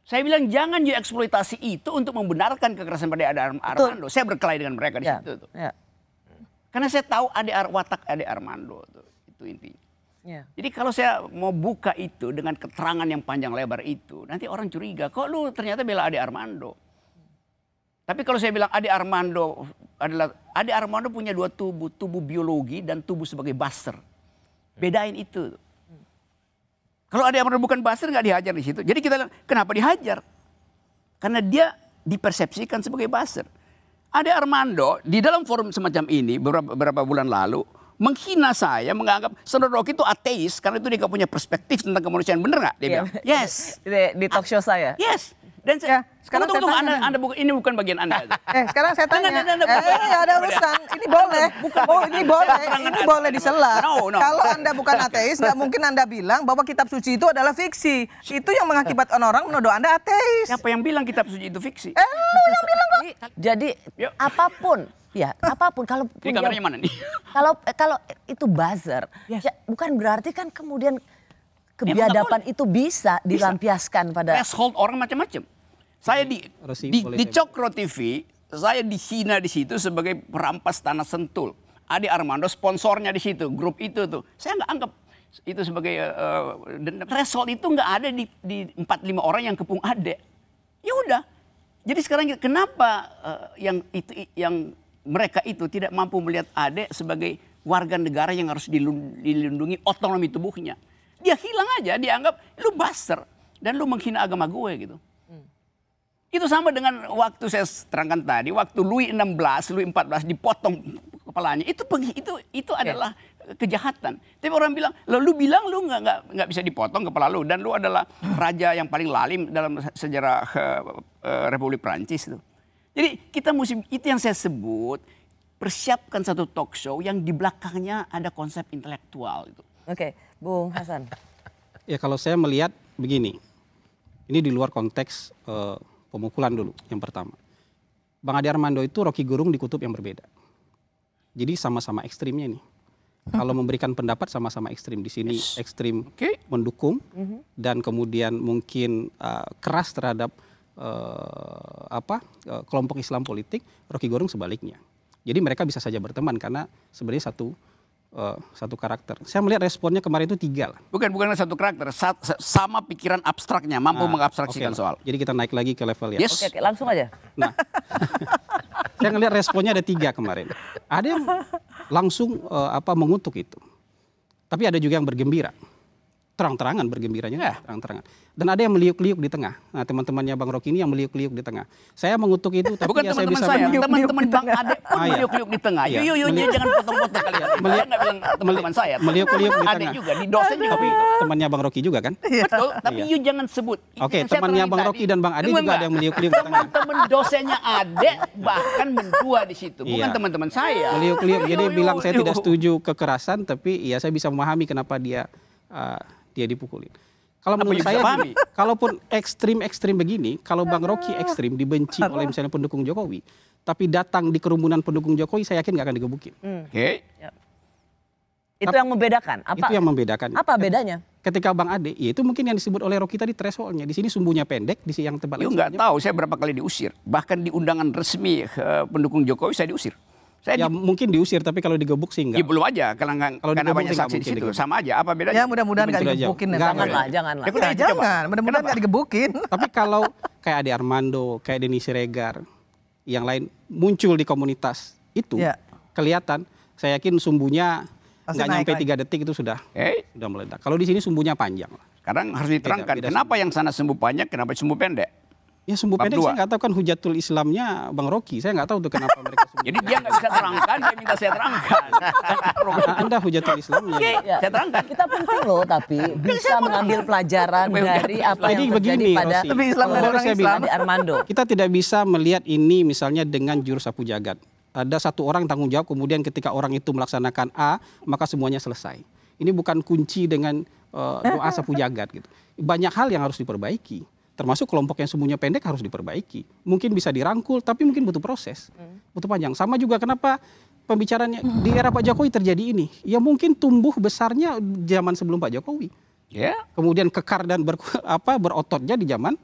Saya bilang jangan dieksploitasi itu untuk membenarkan kekerasan pada Ade Armando. Saya berkelahi dengan mereka di situ tuh. Ya. Karena saya tahu watak Ade Armando tuh, itu intinya. Ya. Jadi kalau saya mau buka itu dengan keterangan yang panjang lebar itu, nanti orang curiga, kok lu ternyata bela Ade Armando. Tapi kalau saya bilang Ade Armando punya dua tubuh biologi dan tubuh sebagai buzzer. Bedain itu. Kalau Ade Armando bukan buzzer nggak dihajar di situ. Jadi kita bilang, kenapa dihajar? Karena dia dipersepsikan sebagai buzzer. Ade Armando di dalam forum semacam ini beberapa bulan lalu menghina saya, menganggap Saudara Rocky itu ateis karena itu dia gak punya perspektif tentang kemanusiaan. Bener gak? Dia bilang, yes. Di talk show saya. Yes. Dan sekarang tunggu, Anda ini bukan bagian Anda. Sekarang saya tanya. Ada urusan. Ini boleh. Ini boleh disela. Kalau Anda bukan ateis, nggak mungkin Anda bilang bahwa kitab suci itu adalah fiksi. Itu yang mengakibatkan orang menuduh Anda ateis. Siapa yang bilang kitab suci itu fiksi? Lu yang bilang kok. Jadi apapun. Ya, apapun kalau punya, mana nih? Kalau itu buzzer, ya, bukan berarti kan kemudian kebiadaban itu bisa dilampiaskan pada threshold orang macam-macam. Saya di Cokro TV, saya dihina di situ sebagai perampas tanah Sentul. Ade Armando sponsornya di situ, grup itu tuh. Saya nggak anggap itu sebagai threshold itu nggak ada di 4-5 orang yang kepung Ade. Ya udah. Jadi sekarang kenapa yang mereka itu tidak mampu melihat Ade sebagai warga negara yang harus dilindungi otonomi tubuhnya. Dia hilang aja, dia anggap lu buzzer dan lu menghina agama gue gitu. Itu sama dengan waktu saya terangkan tadi, waktu Louis XVI, Louis XIV dipotong kepalanya, itu adalah kejahatan. Tapi orang bilang, lu bilang lu nggak bisa dipotong kepala lu dan lu adalah raja yang paling lalim dalam sejarah Republik Prancis itu. Jadi kita mesti, itu yang saya sebut, persiapkan satu talk show yang di belakangnya ada konsep intelektual itu. Oke, Bung Hasan. Ya kalau saya melihat begini, ini di luar konteks pemukulan dulu yang pertama. Bang Ade Armando itu Rocky Gerung di kutub yang berbeda. Jadi sama-sama ekstrimnya nih. Kalau memberikan pendapat sama-sama ekstrim. Di sini ekstrim mendukung dan kemudian mungkin keras terhadap kelompok Islam politik. Rocky Gerung sebaliknya. Jadi mereka bisa saja berteman karena sebenarnya satu karakter. Saya melihat responnya kemarin itu 3 lah. Bukan satu karakter, sama pikiran abstraknya, mampu mengabstraksikan soal. Jadi kita naik lagi ke level ya. Yes. Oke, langsung aja. Nah, saya ngelihat responnya ada 3 kemarin. Ada yang langsung mengutuk itu. Tapi ada juga yang bergembira. terang-terangan bergembiranya, terang-terangan. Dan ada yang meliuk-liuk di tengah. Nah, teman-temannya Bang Rocky ini yang meliuk-liuk di tengah. Saya mengutuk itu, tapi bukan ya saya teman-teman bisa saya, teman-teman Bang Ade pun meliuk-liuk di tengah. Iya. Yuk, jangan potong-potong kalian. Saya nggak bilang teman-teman saya. Meliuk-liuk di Ade tengah. juga, di dosen juga. Tapi temannya Bang Rocky juga kan? Betul, tapi you jangan sebut. Oke, temannya Bang Rocky dan Bang Ade juga ada yang meliuk-liuk di tengah. Teman dosennya Ade bahkan mendua di situ, bukan teman-teman saya. Meliuk-liuk, jadi bilang saya tidak setuju kekerasan, tapi ya saya bisa memahami kenapa dia dipukulin. Kalau menurut saya, kalaupun ekstrim begini, kalau Bang Rocky ekstrim dibenci oleh misalnya pendukung Jokowi, tapi datang di kerumunan pendukung Jokowi, saya yakin nggak akan digebukin. Oke. Itu yang membedakan. Itu yang membedakan. Apa bedanya? Ketika Bang Ade, ya itu mungkin yang disebut oleh Rocky tadi thresholdnya. Di sini sumbunya pendek, di sini yang tebal. You nggak tahu, saya berapa kali diusir. Bahkan di undangan resmi pendukung Jokowi saya diusir. Ya mungkin diusir, tapi kalau digebuk sih enggak. Ya belum aja, karena banyak saksi di situ. Sama aja, apa bedanya? Ya mudah-mudahan nggak digebukin. Janganlah. Jangan, mudah-mudahan nggak digebukin. Tapi kalau kayak Ade Armando, kayak Denny Siregar, yang lain muncul di komunitas itu, kelihatan, saya yakin sumbunya nggak nyampe 3 detik itu sudah meledak. Kalau di sini sumbunya panjang. Sekarang harus diterangkan, kenapa yang sana sumbu panjang, kenapa sumbu pendek? Ya sumbu pendek saya nggak tahu kan hujatul Islamnya Bang Rocky. Saya nggak tahu tuh kenapa mereka sumbu. Jadi dia nggak bisa terangkan, dia minta saya terangkan. Anda hujatul Islamnya. Saya terangkan. Kita penting loh, tapi bisa mengambil pelajaran dari apa yang terjadi pada Ade Armando. Kita tidak bisa melihat ini misalnya dengan jurus sapu jagat. Ada satu orang tanggung jawab, kemudian ketika orang itu melaksanakan A, maka semuanya selesai. Ini bukan kunci dengan doa sapu jagat gitu. Banyak hal yang harus diperbaiki. Termasuk kelompok yang sumbunya pendek harus diperbaiki. Mungkin bisa dirangkul, tapi mungkin butuh proses. Butuh panjang. Sama juga kenapa pembicaraannya di era Pak Jokowi terjadi ini. Ya mungkin tumbuh besarnya zaman sebelum Pak Jokowi. Kemudian kekar dan berototnya di zaman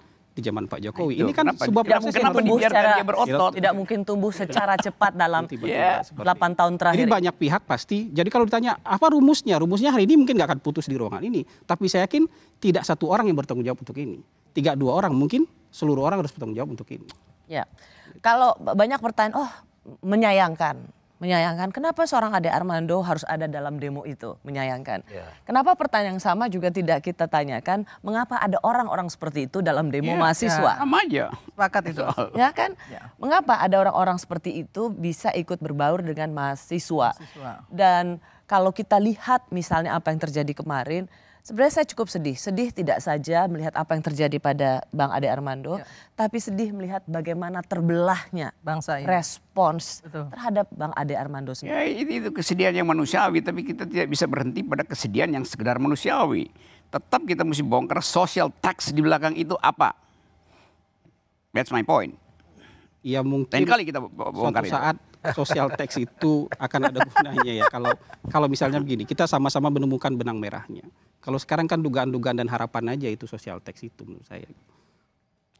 Pak Jokowi. Ini kan sebuah proses yang tumbuh secara berotot. Tidak mungkin tumbuh secara cepat dalam 8 tahun terakhir. Jadi banyak pihak pasti. Jadi kalau ditanya apa rumusnya? Rumusnya hari ini mungkin nggak akan putus di ruangan ini. Tapi saya yakin tidak satu orang yang bertanggung jawab untuk ini. 3-2 orang, mungkin seluruh orang harus bertanggung jawab untuk ini. Ya, kalau banyak pertanyaan, menyayangkan. Kenapa seorang Ade Armando harus ada dalam demo itu? Menyayangkan. Kenapa pertanyaan yang sama juga tidak kita tanyakan, mengapa ada orang-orang seperti itu dalam demo mahasiswa? Sama aja. Sepakat itu. Ya kan? Mengapa ada orang-orang seperti itu bisa ikut berbaur dengan mahasiswa? Dan kalau kita lihat misalnya apa yang terjadi kemarin, sebenarnya saya cukup sedih. Sedih tidak saja melihat apa yang terjadi pada Bang Ade Armando, tapi sedih melihat bagaimana terbelahnya bangsa ini. Respons terhadap Bang Ade Armando sendiri. Ya itu kesedihan yang manusiawi, tapi kita tidak bisa berhenti pada kesedihan yang sekedar manusiawi. Tetap kita mesti bongkar social tax di belakang itu apa. That's my point. Ya mungkin lain kali kita bongkar suatu saat social tax itu akan ada gunanya ya. Kalau misalnya begini, kita sama-sama menemukan benang merahnya. Kalau sekarang kan dugaan-dugaan dan harapan aja itu social tax itu menurut saya.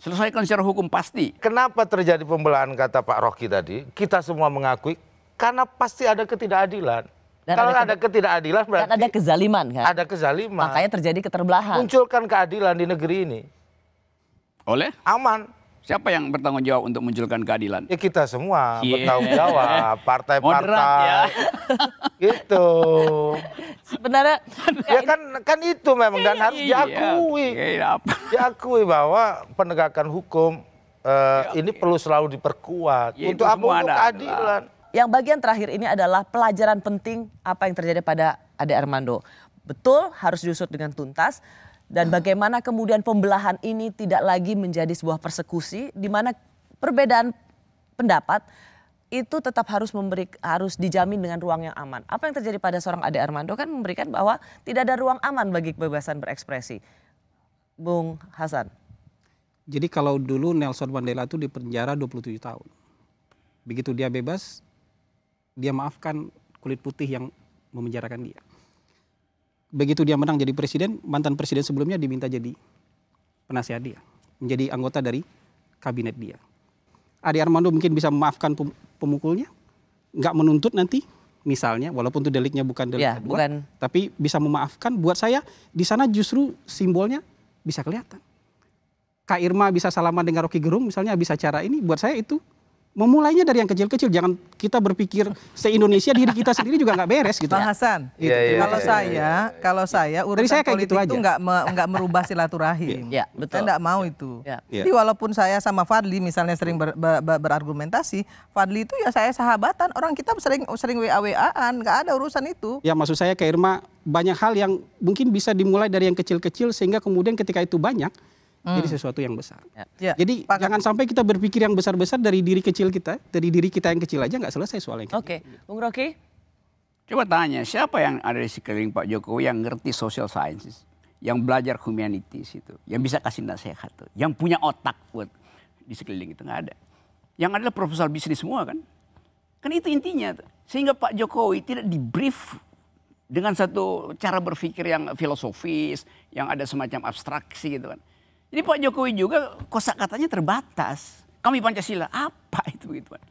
Selesaikan secara hukum pasti. Kenapa terjadi pembelahan kata Pak Rocky tadi? Kita semua mengakui karena pasti ada ketidakadilan. Dan kalau ada ketidakadilan berarti ada kezaliman kan? Ada kezaliman. Makanya terjadi keterbelahan. Munculkan keadilan di negeri ini. Oleh? Aman. Siapa yang bertanggung jawab untuk munculkan keadilan? Ya kita semua bertanggung jawab, partai-partai. Gitu. Sebenarnya ya kan itu memang dan harus diakui. Diakui bahwa penegakan hukum ini perlu selalu diperkuat. Untuk apa? Untuk keadilan. Yang bagian terakhir ini adalah pelajaran penting apa yang terjadi pada Ade Armando. Betul harus diusut dengan tuntas. Dan bagaimana kemudian pembelahan ini tidak lagi menjadi sebuah persekusi di mana perbedaan pendapat itu tetap harus dijamin dengan ruang yang aman. Apa yang terjadi pada seorang Ade Armando kan memberikan bahwa tidak ada ruang aman bagi kebebasan berekspresi. Bung Hasan. Jadi kalau dulu Nelson Mandela itu dipenjara 27 tahun. Begitu dia bebas, dia maafkan kulit putih yang memenjarakan dia. Begitu dia menang jadi presiden, mantan presiden sebelumnya diminta jadi penasihat dia. Menjadi anggota dari kabinet dia. Ade Armando mungkin bisa memaafkan pemukulnya. Nggak menuntut nanti misalnya, walaupun itu deliknya bukan delik kedua. Tapi bisa memaafkan. Buat saya di sana justru simbolnya bisa kelihatan. Kak Irma bisa salaman dengan Rocky Gerung misalnya, bisa cara ini. Buat saya itu memulainya dari yang kecil-kecil. Jangan kita berpikir se-Indonesia diri kita sendiri juga nggak beres gitu. Bang Hasan, kalau saya urusan politik itu nggak merubah silaturahim. Ya, betul. Saya nggak mau itu. Ya. Jadi walaupun saya sama Fadli misalnya sering berargumentasi, Fadli itu ya saya sahabatan. Orang kita sering WA-WA-an, nggak ada urusan itu. Ya maksud saya Kak Irma, banyak hal yang mungkin bisa dimulai dari yang kecil-kecil sehingga kemudian ketika itu banyak jadi sesuatu yang besar. Ya. Jadi jangan sampai kita berpikir yang besar-besar dari diri kecil kita, dari diri kita yang kecil aja nggak selesai soal yang kecil. Oke, Bung Rocky. Coba tanya, siapa yang ada di sekeliling Pak Jokowi yang ngerti social sciences, yang belajar humanities itu, yang bisa kasih nasihat tuh, yang punya otak buat di sekeliling itu nggak ada. Yang adalah proposal bisnis semua kan? Kan itu intinya tuh. Sehingga Pak Jokowi tidak di-brief dengan satu cara berpikir yang filosofis, yang ada semacam abstraksi gitu kan. Jadi Pak Jokowi juga kosakatanya terbatas. Kami Pancasila, apa itu begitu kan?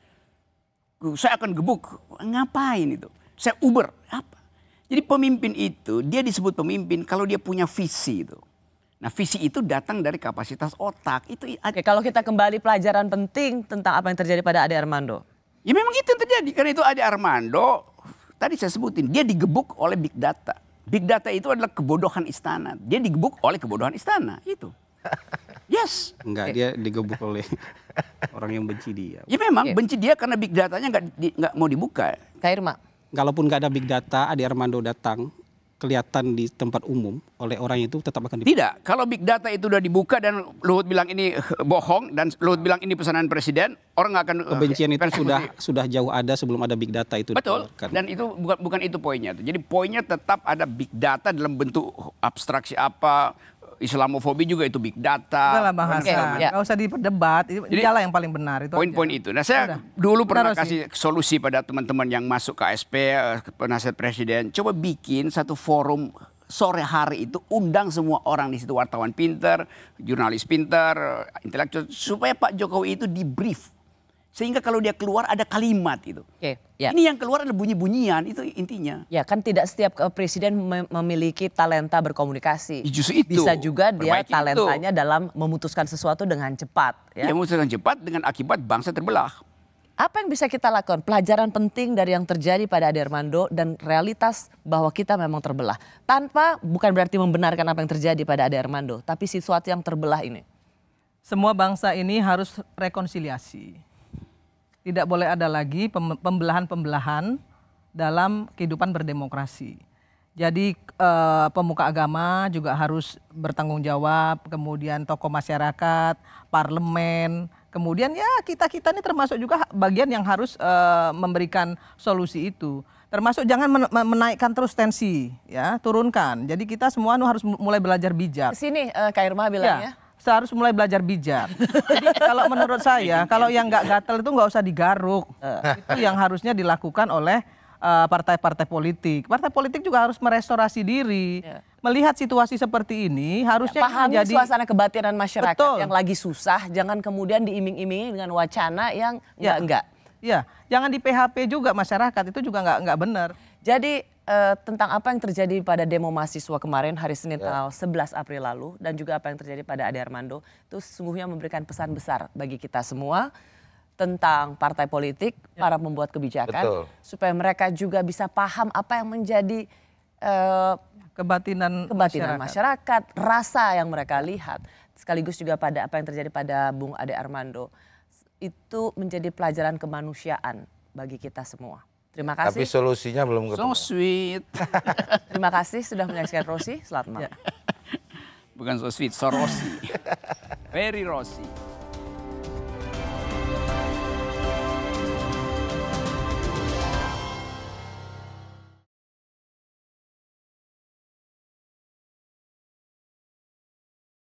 Saya akan gebuk, ngapain itu? Saya Uber, apa? Jadi pemimpin itu, dia disebut pemimpin kalau dia punya visi itu. Nah visi itu datang dari kapasitas otak. Oke, kalau kita kembali pelajaran penting tentang apa yang terjadi pada Ade Armando. Ya memang itu yang terjadi, karena itu Ade Armando, tadi saya sebutin, dia digebuk oleh big data. Big data itu adalah kebodohan istana. Dia digebuk oleh kebodohan istana, itu. Yes. Enggak, dia digebuk oleh orang yang benci dia. Ya memang benci dia karena big datanya nggak mau dibuka. Kak Irma. Kalaupun nggak ada big data, Ade Armando datang kelihatan di tempat umum oleh orang itu tetap akan dibuka. Tidak, kalau big data itu udah dibuka dan Luhut bilang ini bohong dan Luhut bilang ini pesanan presiden, orang nggak akan kebencian itu sudah jauh ada sebelum ada big data itu. Betul. Dan itu bukan itu poinnya. Jadi poinnya tetap ada big data dalam bentuk abstraksi apa. Islamofobi juga itu big data. Udahlah Bang Hasan, nggak usah diperdebat. Dialah yang paling benar itu. Poin-poin itu. Nah saya dulu pernah kasih solusi pada teman-teman yang masuk KSP, penasihat presiden. Coba bikin satu forum sore hari itu, undang semua orang di situ, wartawan pinter, jurnalis pinter, intelektual, supaya Pak Jokowi itu di brief. Sehingga kalau dia keluar ada kalimat itu. Ini yang keluar adalah bunyi-bunyian, itu intinya. Ya kan tidak setiap presiden memiliki talenta berkomunikasi. Justru itu. Bisa juga dia talentanya dalam memutuskan sesuatu dengan cepat. Ya, memutuskan cepat dengan akibat bangsa terbelah. Apa yang bisa kita lakukan? Pelajaran penting dari yang terjadi pada Ade Armando dan realitas bahwa kita memang terbelah. Tanpa bukan berarti membenarkan apa yang terjadi pada Ade Armando, tapi sesuatu yang terbelah ini. Semua bangsa ini harus rekonsiliasi. Tidak boleh ada lagi pembelahan-pembelahan dalam kehidupan berdemokrasi. Jadi pemuka agama juga harus bertanggung jawab, kemudian tokoh masyarakat, parlemen, kemudian ya kita ini termasuk juga bagian yang harus memberikan solusi itu. Termasuk jangan menaikkan terus tensi, ya turunkan. Jadi kita semua harus mulai belajar bijak. Sini Kak Irma bilangnya. Saya harus mulai belajar bijak. Jadi kalau menurut saya, kalau yang nggak gatel itu nggak usah digaruk. Itu yang harusnya dilakukan oleh partai-partai politik. Partai politik juga harus merestorasi diri. Melihat situasi seperti ini harusnya pahami suasana kebatinan masyarakat yang lagi susah. Jangan kemudian diiming-imingi dengan wacana yang enggak. Ya, jangan di PHP juga masyarakat, itu juga nggak benar. Jadi tentang apa yang terjadi pada demo mahasiswa kemarin hari Senin tanggal 11 April lalu dan juga apa yang terjadi pada Ade Armando itu sesungguhnya memberikan pesan besar bagi kita semua tentang partai politik, para pembuat kebijakan, supaya mereka juga bisa paham apa yang menjadi kebatinan masyarakat, rasa yang mereka lihat, sekaligus juga pada apa yang terjadi pada Bung Ade Armando. Itu menjadi pelajaran kemanusiaan bagi kita semua. Terima kasih. Tapi solusinya belum ketemu. So sweet. Terima kasih sudah menyaksikan Rossi. Selamat malam. Bukan so sweet, so Rossi. Very Rossi.